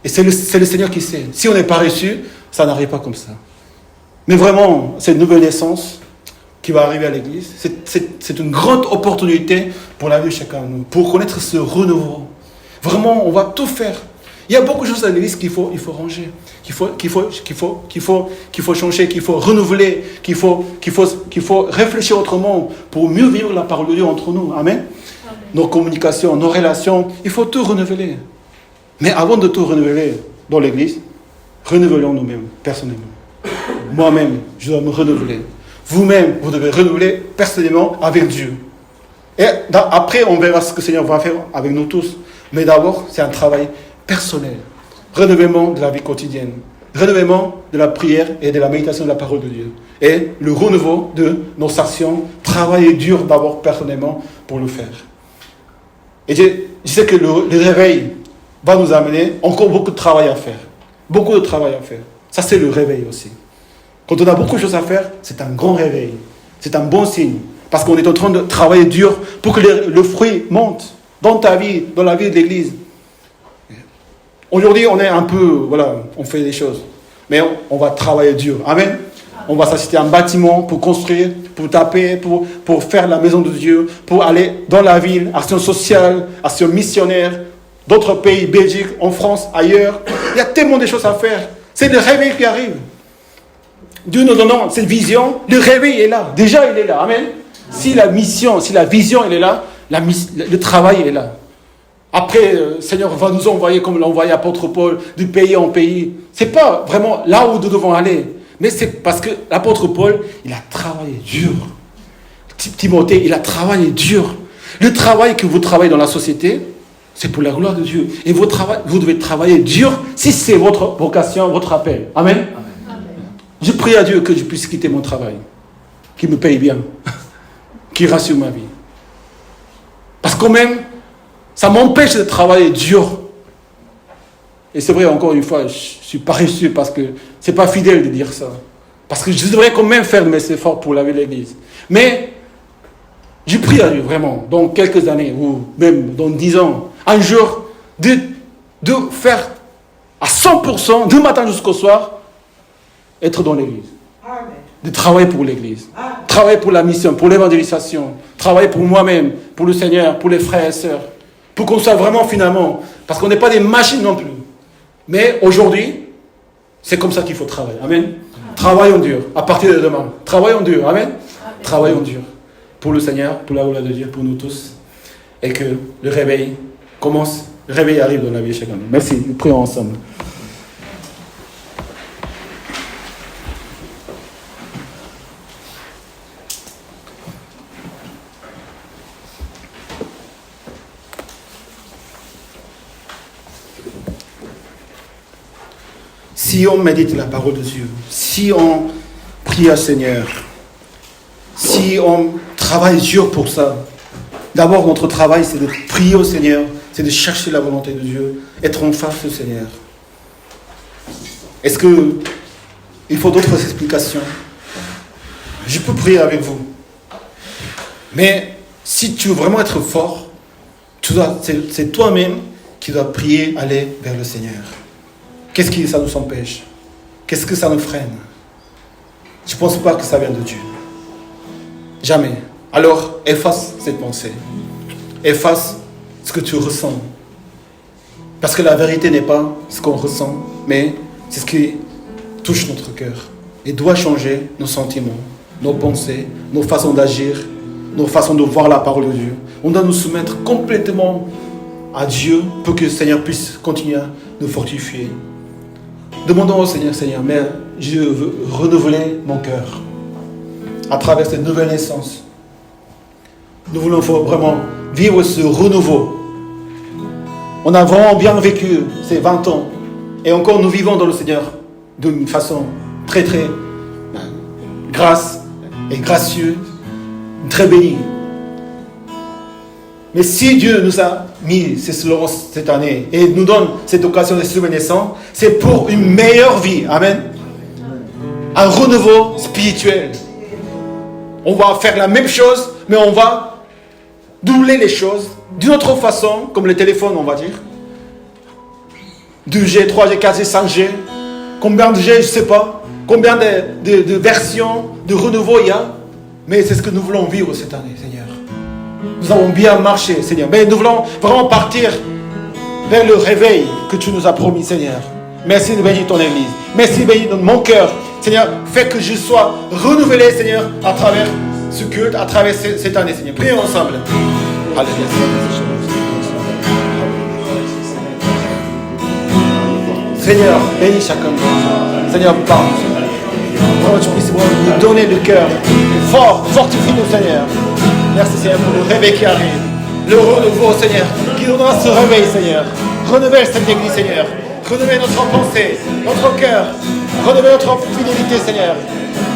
Et c'est le Seigneur qui sait. Si on n'est pas reçu, ça n'arrive pas comme ça. Mais vraiment, cette nouvelle naissance qui va arriver à l'église, c'est une grande opportunité pour la vie de chacun de nous, pour connaître ce renouveau. Vraiment, on va tout faire. Il y a beaucoup de choses à l'église qu'il faut ranger, qu'il faut changer, qu'il faut renouveler, qu'il faut réfléchir autrement pour mieux vivre la parole de Dieu entre nous. Amen. Nos communications, nos relations, il faut tout renouveler. Mais avant de tout renouveler dans l'église, renouvelons nous-mêmes, personnellement. Moi-même, je dois me renouveler. Vous-même, vous devez renouveler personnellement avec Dieu. Et après, on verra ce que le Seigneur va faire avec nous tous. Mais d'abord, c'est un travail personnel. Renouvellement de la vie quotidienne. Renouvellement de la prière et de la méditation de la parole de Dieu. Et le renouveau de nos actions. Travailler dur d'abord personnellement pour le faire. Et je sais que le réveil va nous amener encore beaucoup de travail à faire. Beaucoup de travail à faire. Ça, c'est le réveil aussi. Quand on a beaucoup de choses à faire, c'est un grand réveil. C'est un bon signe. Parce qu'on est en train de travailler dur pour que le fruit monte dans ta vie, dans la vie de l'Église. Aujourd'hui, on est un peu, on fait des choses. Mais on va travailler dur. Amen. On va s'assister à un bâtiment pour construire, pour taper, pour faire la maison de Dieu, pour aller dans la ville, action sociale, action missionnaire, d'autres pays, Belgique, en France, ailleurs. Il y a tellement de choses à faire. C'est le réveil qui arrive. Dieu nous donne cette vision, le réveil est là. Déjà, il est là. Amen. Si la mission, si la vision, elle est là, le travail est là. Après, le Seigneur va nous envoyer, comme l'a envoyé l'apôtre Paul, du pays en pays. Ce n'est pas vraiment là où nous devons aller. Mais c'est parce que l'apôtre Paul, il a travaillé dur. Timothée, il a travaillé dur. Le travail que vous travaillez dans la société, c'est pour la gloire de Dieu. Et vous devez travailler dur si c'est votre vocation, votre appel. Amen. Amen. Je prie à Dieu que je puisse quitter mon travail, qui me paye bien, qui rassure ma vie. Parce que quand même, ça m'empêche de travailler dur. Et c'est vrai, encore une fois, je suis paresseux parce que c'est pas fidèle de dire ça. Parce que je devrais quand même faire mes efforts pour laver l'église. Mais, je prie à Dieu, vraiment, dans quelques années, ou même dans 10 ans, un jour, de faire à 100%, du matin jusqu'au soir, être dans l'église. Amen. De travailler pour l'église. Amen. Travailler pour la mission, pour l'évangélisation. Travailler pour moi-même, pour le Seigneur, pour les frères et sœurs. Pour qu'on soit vraiment finalement, parce qu'on n'est pas des machines non plus. Mais aujourd'hui, c'est comme ça qu'il faut travailler. Amen. Amen. Travaillons dur, à partir de demain. Travaillons dur. Amen. Amen. Travaillons dur. Pour le Seigneur, pour la gloire de Dieu, pour nous tous. Et que le réveil commence, le réveil arrive dans la vie de chacun. Merci, nous prions ensemble. Si on médite la parole de Dieu, si on prie au Seigneur, si on travaille dur pour ça, d'abord notre travail c'est de prier au Seigneur, c'est de chercher la volonté de Dieu, être en face du Seigneur. Est-ce qu'il faut d'autres explications? Je peux prier avec vous. Mais si tu veux vraiment être fort, C'est toi-même qui dois prier, aller vers le Seigneur. Qu'est-ce qui ça nous empêche? Qu'est-ce que ça nous freine? Je ne pense pas que ça vient de Dieu. Jamais. Alors, efface cette pensée. Efface ce que tu ressens. Parce que la vérité n'est pas ce qu'on ressent, mais c'est ce qui touche notre cœur. Et doit changer nos sentiments, nos pensées, nos façons d'agir, nos façons de voir la parole de Dieu. On doit nous soumettre complètement à Dieu pour que le Seigneur puisse continuer à nous fortifier. Demandons au Seigneur, Seigneur, mais je veux renouveler mon cœur à travers cette nouvelle naissance. Nous voulons vraiment vivre ce renouveau. On a vraiment bien vécu ces 20 ans. Et encore nous vivons dans le Seigneur d'une façon très très grasse et gracieuse, très bénie. Mais si Dieu nous a mis ces slogans cette année et nous donne cette occasion de se naissant, c'est pour une meilleure vie. Amen. Un renouveau spirituel. On va faire la même chose, mais on va doubler les choses d'une autre façon, comme le téléphone, on va dire. 2G, 3G, 4G, 5G. Combien de G, je ne sais pas. Combien de versions, de renouveau il y a. Mais c'est ce que nous voulons vivre cette année, Seigneur. Nous avons bien marché, Seigneur. Mais nous voulons vraiment partir vers le réveil que tu nous as promis, Seigneur. Merci de bénir ton Église. Merci de bénir mon cœur. Seigneur, fais que je sois renouvelé, Seigneur, à travers ce culte, à travers cette année, Seigneur. Prions ensemble. Alléluia. Seigneur, bénis chacun de nous. Seigneur, parle. Vraiment, tu puisses nous donner le cœur fort, fortifie-nous, Seigneur. Merci, Seigneur, pour le réveil qui arrive. Le renouveau, Seigneur, qui nous donne ce réveil, Seigneur. Renouvelle cette église, Seigneur. Renouvelle notre pensée, notre cœur. Renouvelle notre fidélité, Seugneur.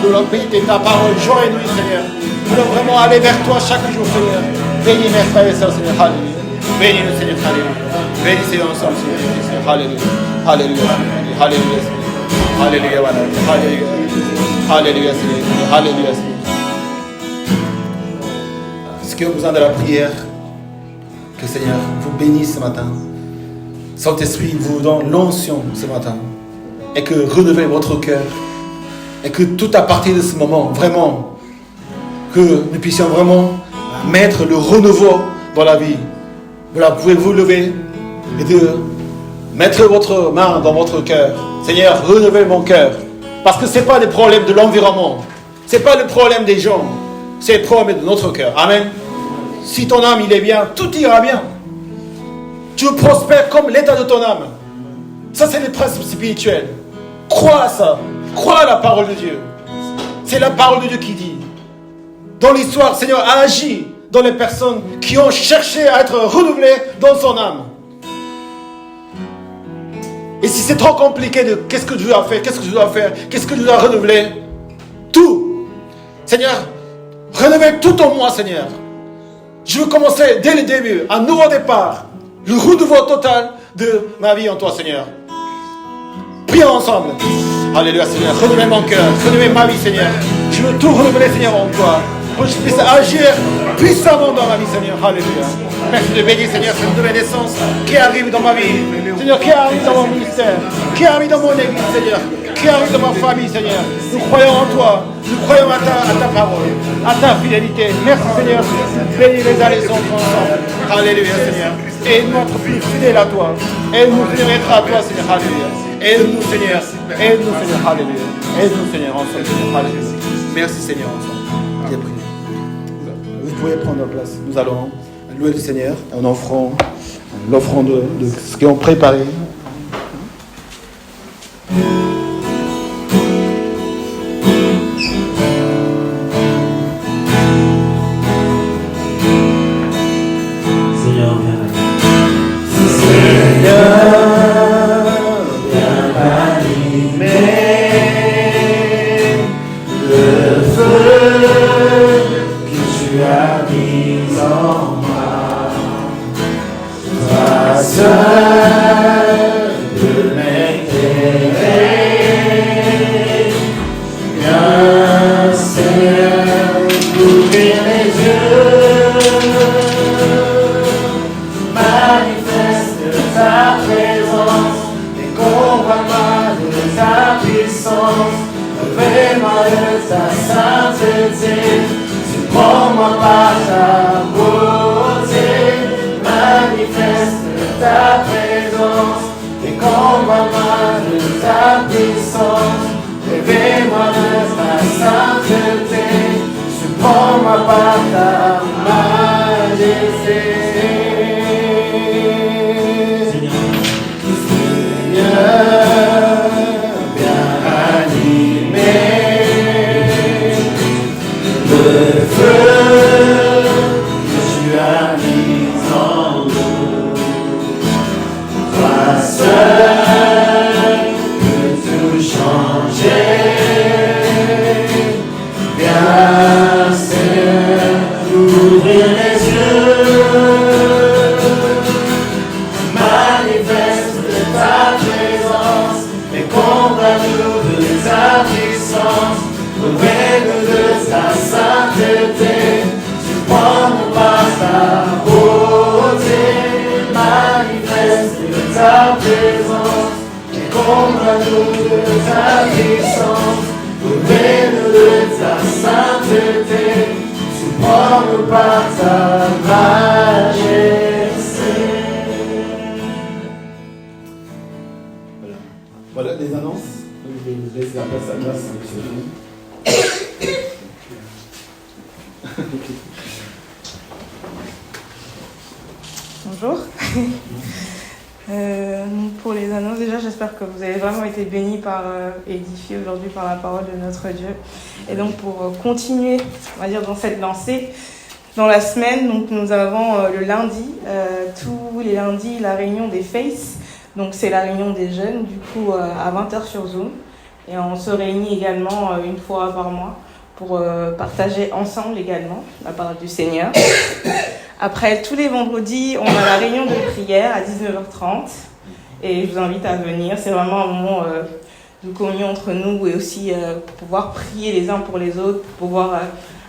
Nous voulons méditer ta parole jour et nuit, Seigneur. Nous voulons vraiment aller vers toi chaque jour, Seigneur. Bénis mes frères et sœurs, Seigneur. Alléluia. Bénis le Seigneur. Alléluia. Bénis ensemble, Seigneur. Alléluia. Alléluia. Alléluia. Alléluia. Alléluia. Alléluia, Seigneur. Alléluia, Seigneur. Est-ce que vous avez besoin de la prière? Que le Seigneur vous bénisse ce matin. Saint-Esprit vous donne l'onction ce matin. Et que renouvelez votre cœur. Et que tout à partir de ce moment, vraiment, que nous puissions vraiment mettre le renouveau dans la vie. Voilà, vous pouvez vous lever et de mettre votre main dans votre cœur. Seigneur, renouvelez mon cœur. Parce que ce n'est pas le problème de l'environnement. Ce n'est pas le problème des gens. C'est le problème de notre cœur. Amen. Si ton âme, il est bien, tout ira bien. Tu prospères comme l'état de ton âme. Ça, c'est le principe spirituel. Crois à ça. Crois à la parole de Dieu. C'est la parole de Dieu qui dit. Dans l'histoire, Seigneur a agi dans les personnes qui ont cherché à être renouvelées dans son âme. Et si c'est trop compliqué de qu'est-ce que je dois faire, qu'est-ce que je dois faire, qu'est-ce que je dois renouveler, tout. Seigneur, renouvelle tout en moi, Seigneur. Je veux commencer dès le début, un nouveau départ, le renouveau total de ma vie en toi, Seigneur. Prions ensemble. Alléluia, Seigneur. Renouvelle mon cœur, renouvelle ma vie, Seigneur. Je veux tout renouveler, Seigneur, en toi. Pour que je puisse agir puissamment dans ma vie, Seigneur. Alléluia. Merci de bénir, Seigneur, cette nouvelle naissance qui arrive dans ma vie. Seigneur, qui arrive dans mon ministère, qui arrive dans mon église, Seigneur, qui arrive dans ma famille, Seigneur. Nous croyons en toi. Nous croyons à ta parole, à ta fidélité. Merci, Seigneur. Bénis les uns les autres ensemble. Alléluia, Seigneur. Aide-nous à être plus fidèles à toi. Aide-nous à être à toi, Seigneur. Alléluia. Aide-nous, Seigneur. Aide-nous, Seigneur. Alléluia. Aide-nous, Seigneur, ensemble. Alléluia. Merci, Seigneur, ensemble. J'ai prié. Vous pouvez prendre place. Nous allons louer le Seigneur en offrant l'offrande de ce qu'ils ont préparé. Seul Prends-moi par ta beauté, manifeste ta présence, et combat-moi de ta puissance, réveille-moi de ta sainteté, surprends-moi par ta majesté. Seigneur, viens animer le feu que tu as mis en nous. Toi seul peux tout changer. Viens, Seigneur, ouvrir les yeux. Manifeste ta présence et combat-nous de ta puissance. Revêt-nous de ta sainteté, surprends-nous par ta beauté, manifeste ta présence, et combat-nous de ta puissance, revêt-nous de ta sainteté, surprends-nous par ta majesté. Voilà les annonces. Je vous laisse la place à Grâce avec ce film. Bonjour. Pour les annonces, déjà, j'espère que vous avez vraiment été bénis par, édifiés aujourd'hui par la parole de notre Dieu. Et donc, pour continuer, on va dire, dans cette lancée, dans la semaine, donc, nous avons le lundi, tous les lundis, la réunion des Faces. Donc, c'est la réunion des jeunes, du coup, à 20h sur Zoom. Et on se réunit également une fois par mois pour partager ensemble également la parole du Seigneur. Après, tous les vendredis, on a la réunion de prière à 19h30 et je vous invite à venir. C'est vraiment un moment de communion entre nous et aussi pour pouvoir prier les uns pour les autres, pour pouvoir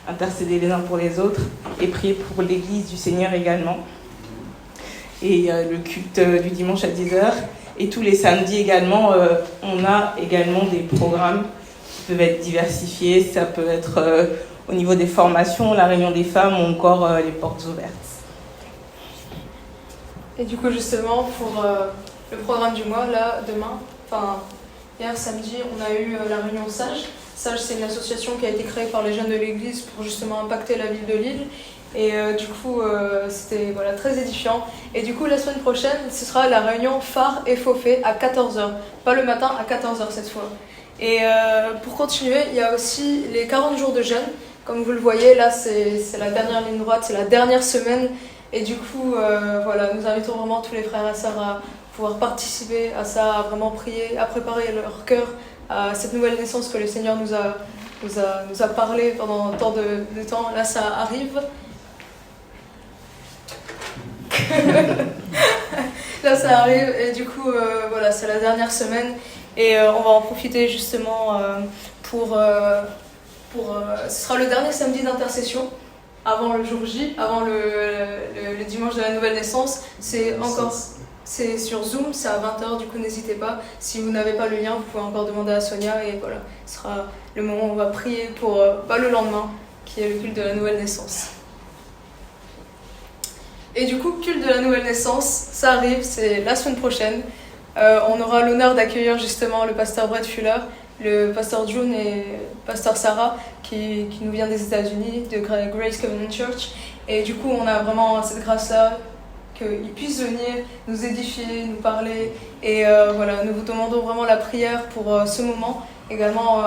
intercéder les uns pour les autres et prier pour l'église du Seigneur également. Et le culte du dimanche à 10h. Et tous les samedis également, on a également des programmes qui peuvent être diversifiés. Ça peut être au niveau des formations, la réunion des femmes ou encore les portes ouvertes. Et du coup, justement, pour le programme du mois, là, demain, hier samedi, on a eu la réunion SAGE. SAGE, c'est une association qui a été créée par les jeunes de l'église pour justement impacter la ville de Lille. Et du coup, c'était très édifiant. Et du coup, la semaine prochaine, ce sera la réunion phare et Faux-Fait à 14h. Pas le matin, à 14h cette fois. Et pour continuer, il y a aussi les 40 jours de jeûne. Comme vous le voyez, là, c'est la dernière ligne droite, c'est la dernière semaine. Et du coup, nous invitons vraiment tous les frères et sœurs à pouvoir participer à ça, à vraiment prier, à préparer leur cœur à cette nouvelle naissance que le Seigneur nous a parlé pendant tant de temps. Là, ça arrive. Là, ça arrive. Et du coup, c'est la dernière semaine. Et on va en profiter justement ce sera le dernier samedi d'intercession avant le jour J, avant le dimanche de la nouvelle naissance. C'est sur Zoom, c'est à 20h, du coup n'hésitez pas. Si vous n'avez pas le lien, vous pouvez encore demander à Sonia et voilà, ce sera le moment où on va prier pour le lendemain, qui est le culte de la nouvelle naissance. Et du coup, culte de la nouvelle naissance, ça arrive, c'est la semaine prochaine. On aura l'honneur d'accueillir justement le pasteur Brett Fuller, le pasteur June et pasteur Sarah qui nous vient des États-Unis, de Grace Covenant Church. Et du coup, on a vraiment cette grâce-là qu'ils puissent venir nous édifier, nous parler. Et nous vous demandons vraiment la prière pour ce moment. Également,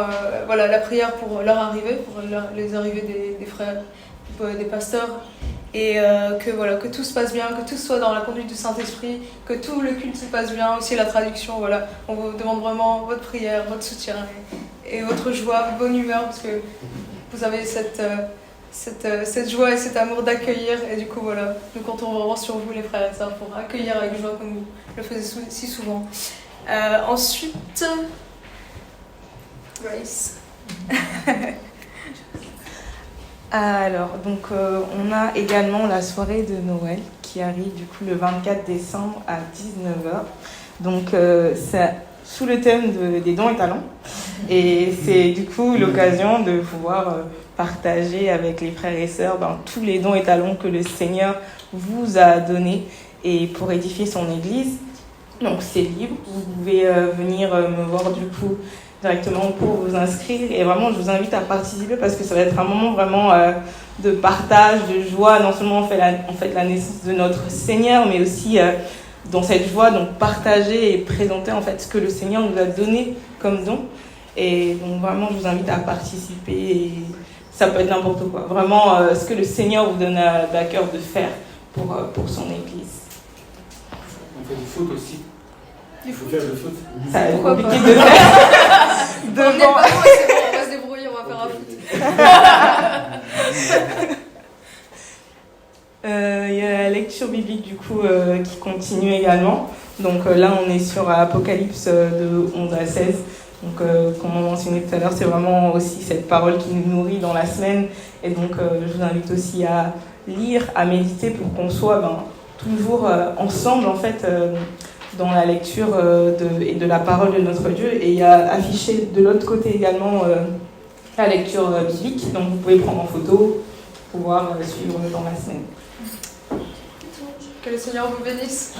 la prière pour leur arrivée, pour les arrivées des frères, des pasteurs. Et que tout se passe bien, que tout soit dans la conduite du Saint-Esprit, que tout le culte se passe bien, aussi la traduction. Voilà. On vous demande vraiment votre prière, votre soutien et votre joie, bonne humeur, parce que vous avez cette joie et cet amour d'accueillir. Et du coup, voilà, nous comptons vraiment sur vous, les frères et sœurs, pour accueillir avec joie comme vous le faites si souvent. Ensuite, Grace. Alors, donc, on a également la soirée de Noël qui arrive du coup le 24 décembre à 19h. Donc, c'est sous le thème des dons et talents. Et c'est du coup l'occasion de pouvoir partager avec les frères et sœurs tous les dons et talents que le Seigneur vous a donnés et pour édifier son Église. Donc c'est libre, vous pouvez venir me voir du coup directement pour vous inscrire et vraiment je vous invite à participer parce que ça va être un moment vraiment de partage, de joie. Non seulement on fait la naissance de notre Seigneur, mais aussi dans cette joie, donc partager et présenter en fait ce que le Seigneur nous a donné comme don. Et donc vraiment je vous invite à participer et ça peut être n'importe quoi. Vraiment ce que le Seigneur vous donne à cœur de faire pour son Église. On fait du foot aussi. Du foot. Faire le foot. Ça va être Pourquoi compliqué pas de faire On n'est devant. pas loin, c'est bon, on va se débrouiller, on va faire un foot. Il y a la lecture biblique du coup qui continue également. Donc là on est sur Apocalypse de 11 à 16. Donc comme on mentionnait tout à l'heure, c'est vraiment aussi cette parole qui nous nourrit dans la semaine. Et donc je vous invite aussi à lire, à méditer pour qu'on soit toujours ensemble en fait dans la lecture de la parole de notre Dieu. Et il y a affiché de l'autre côté également la lecture biblique. Donc vous pouvez prendre en photo pour pouvoir suivre dans la semaine. Que le Seigneur vous bénisse.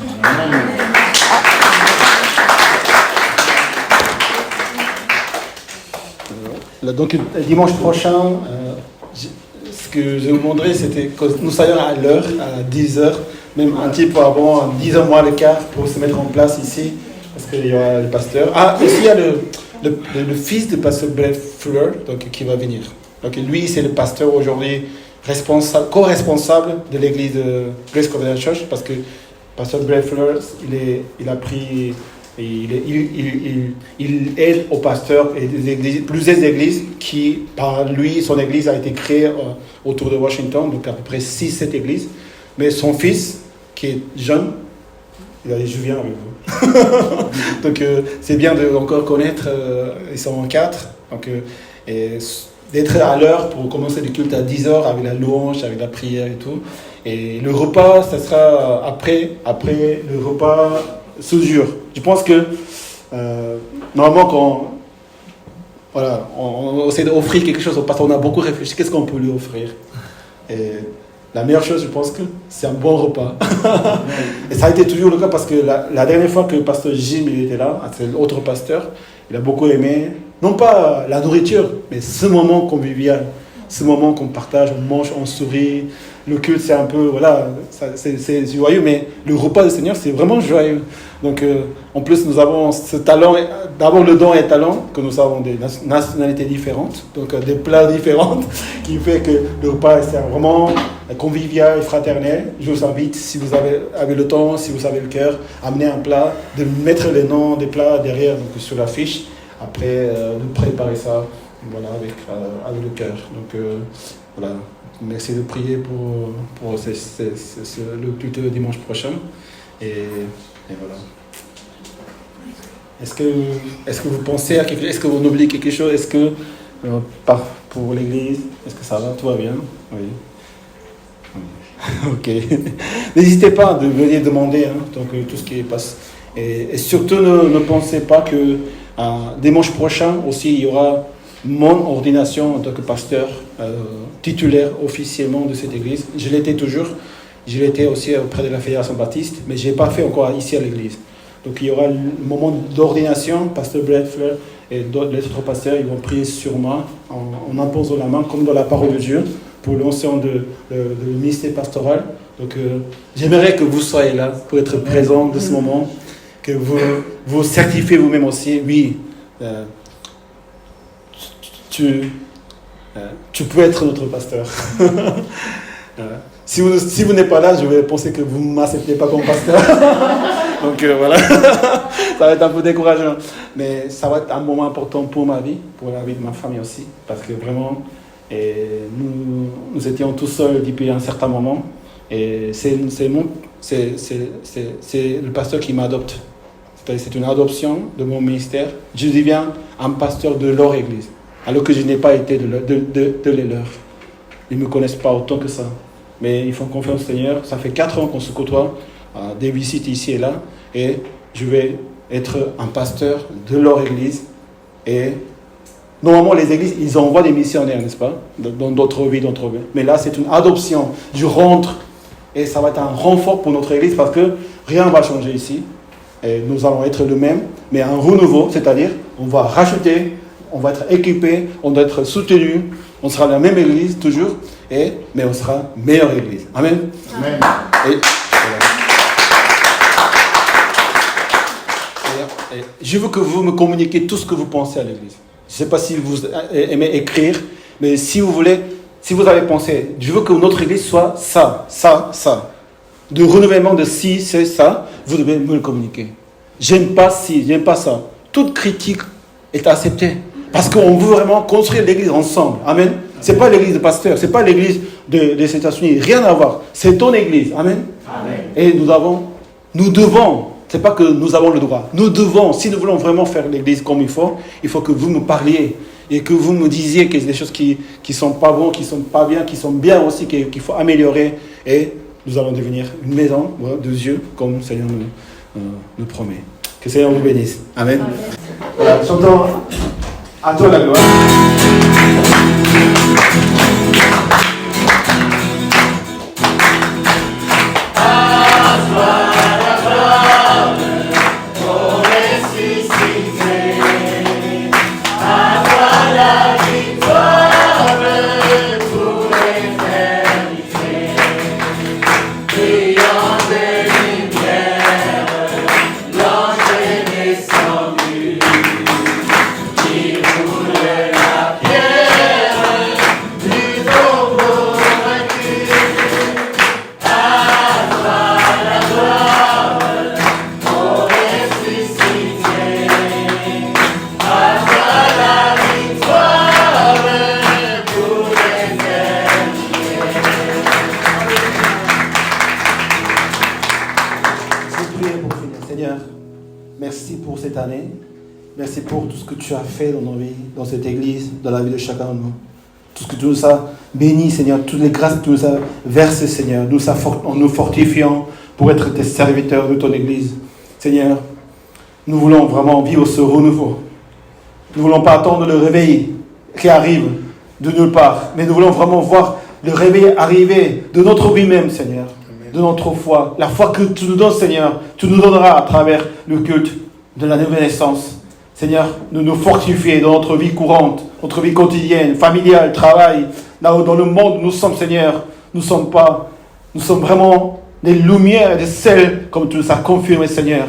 Donc dimanche prochain, ce que je vous montrais, c'était que nous soyons à l'heure, à 10h, même un petit peu avant, 10h moins le quart, pour se mettre en place ici, parce qu'il y aura le pasteur. Ah, ici il y a le fils du pasteur Brett Fuller, donc, qui va venir. Donc lui, c'est le pasteur aujourd'hui, co-responsable de l'église de Grace Covenant Church, parce que pasteur Brett Fuller, il a pris... Il aide aux pasteurs et plusieurs églises qui, par lui, son église a été créée autour de Washington, donc à peu près 6-7 églises. Mais son fils, qui est jeune, il a dit, je viens avec vous. Donc c'est bien de encore connaître, ils sont en 4, donc, et d'être à l'heure pour commencer le culte à 10h avec la louange, avec la prière et tout. Et le repas, ça sera après le repas sous jour. Je pense que normalement quand on essaie d'offrir quelque chose au pasteur, on a beaucoup réfléchi, qu'est-ce qu'on peut lui offrir? Et la meilleure chose, je pense que c'est un bon repas. Et ça a été toujours le cas parce que la dernière fois que le pasteur Jim il était là, c'est l'autre pasteur, il a beaucoup aimé, non pas la nourriture, mais ce moment convivial, ce moment qu'on partage, on mange, on sourit. Le culte, c'est un peu, c'est joyeux, mais le repas du Seigneur, c'est vraiment joyeux. Donc, en plus, nous avons ce talent, d'abord le don et le talent, que nous avons des nationalités différentes, donc des plats différents, qui fait que le repas, c'est vraiment convivial et fraternel. Je vous invite, si vous avez le temps, si vous avez le cœur, amener un plat, de mettre les noms des plats derrière, donc sur la fiche, après de préparer ça, avec le cœur. Donc, voilà. Merci de prier pour le culte de dimanche prochain. Et voilà. Est-ce que vous pensez à quelque chose? Est-ce que vous oubliez quelque chose? Est-ce que pour l'église, est-ce que ça va? Tout va bien? Oui. Ok. N'hésitez pas de venir demander donc, tout ce qui passe. Et surtout ne pensez pas que dimanche prochain aussi il y aura mon ordination en tant que pasteur titulaire officiellement de cette église. Je l'étais toujours. Je l'étais aussi auprès de la Fédération Baptiste, mais je n'ai pas fait encore ici à l'église. Donc il y aura le moment d'ordination. Pasteur Brett Fuller et les autres pasteurs, ils vont prier sur moi en imposant la main, comme dans la parole de Dieu, pour l'onction de ministère pastoral. Donc j'aimerais que vous soyez là pour être présent de ce moment, que vous certifiez vous-même aussi. Oui, tu peux être notre pasteur. Si vous n'êtes pas là, je vais penser que vous ne m'acceptez pas comme pasteur. Donc voilà, ça va être un peu décourageant. Mais ça va être un moment important pour ma vie, pour la vie de ma famille aussi. Parce que vraiment, nous étions tous seuls depuis un certain moment. Et c'est le pasteur qui m'adopte. C'est une adoption de mon ministère. Je deviens un pasteur de leur église. Alors que je n'ai pas été de les leurs. Ils ne me connaissent pas autant que ça. Mais ils font confiance au Seigneur. Ça fait 4 ans qu'on se côtoie, des visites ici et là. Et je vais être un pasteur de leur église. Et Normalement, les églises, ils envoient des missionnaires, n'est-ce pas? Dans d'autres vies, Mais là, c'est une adoption du rentre. Et ça va être un renfort pour notre église parce que rien ne va changer ici. Et nous allons être le même, mais un renouveau, c'est-à-dire, on va racheter, on va être équipé, on doit être soutenu. On sera la même église, toujours, mais on sera meilleure église. Amen. Amen. Et je veux que vous me communiquiez tout ce que vous pensez à l'église. Je ne sais pas si vous aimez écrire, mais si vous voulez, si vous avez pensé, je veux que notre église soit ça. De renouvellement de si, c'est ça, vous devez me le communiquer. J'aime pas si, j'aime pas ça. Toute critique est acceptée. Parce qu'on veut vraiment construire l'église ensemble. Amen. Ce n'est pas l'église de pasteur, ce n'est pas l'église des États-Unis. Rien à voir. C'est ton église. Amen. Amen. Et nous devons, c'est pas que nous avons le droit. Nous devons, si nous voulons vraiment faire l'église comme il faut que vous me parliez et que vous me disiez qu'il y a des choses qui sont pas bonnes, qui sont pas bien, qui sont bien aussi, qu'il faut améliorer. Et nous allons devenir une maison de Dieu, comme le Seigneur nous promet. Que le Seigneur nous bénisse. Amen. Amen. Voilà, chantons à toi la gloire. Merci pour cette année. Merci pour tout ce que tu as fait dans nos vies, dans cette église, dans la vie de chacun de nous. Tout ce que tu nous as béni, Seigneur, toutes les grâces que tu nous as versées, Seigneur, en nous fortifiant pour être tes serviteurs de ton église. Seigneur, nous voulons vraiment vivre ce renouveau. Nous ne voulons pas attendre le réveil qui arrive de nulle part, mais nous voulons vraiment voir le réveil arriver de notre vie même, Seigneur. De notre foi, la foi que tu nous donnes, Seigneur, tu nous donneras à travers le culte de la nouvelle naissance. Seigneur, nous fortifier dans notre vie courante, notre vie quotidienne, familiale, travail, là où dans le monde nous sommes, Seigneur, nous sommes vraiment des lumières et des sels, comme tu nous as confirmé, Seigneur.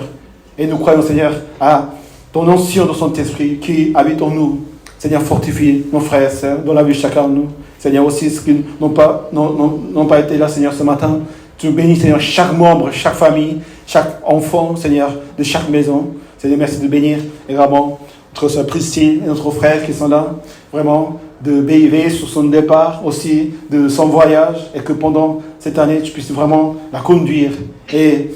Et nous croyons, Seigneur, à ton onction de son esprit qui habite en nous. Seigneur, fortifie nos frères et sœurs dans la vie de chacun de nous. Seigneur, aussi ceux qui n'ont pas été là, Seigneur, ce matin. Tu bénis, Seigneur, chaque membre, chaque famille, chaque enfant, Seigneur, de chaque maison. Seigneur, merci de bénir également notre sœur Priscille et notre frère qui sont là. Vraiment, de veiller sur son départ, aussi de son voyage. Et que pendant cette année, tu puisses vraiment la conduire. Et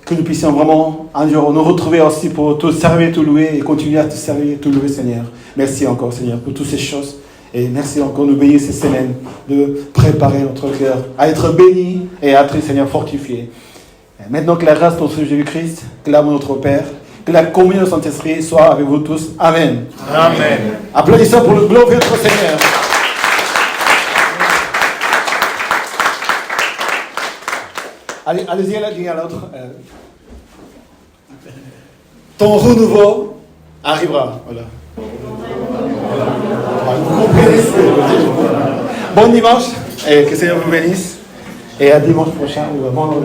que nous puissions vraiment, un jour, nous retrouver aussi pour te servir, te louer et continuer à te servir, te louer, Seigneur. Merci encore, Seigneur, pour toutes ces choses. Et merci encore de nous bénir ces semaines, de préparer notre cœur à être béni et à être, Seigneur, fortifié. Et maintenant que la grâce de notre Jésus-Christ, que l'amour de notre Père, que la communion de Saint-Esprit soit avec vous tous. Amen. Amen. Applaudissons pour le gloire de notre Seigneur. Allez-y l'un à l'autre. Ton renouveau arrivera. Voilà. Bon dimanche et que le Seigneur vous bénisse. Et à dimanche prochain. Bon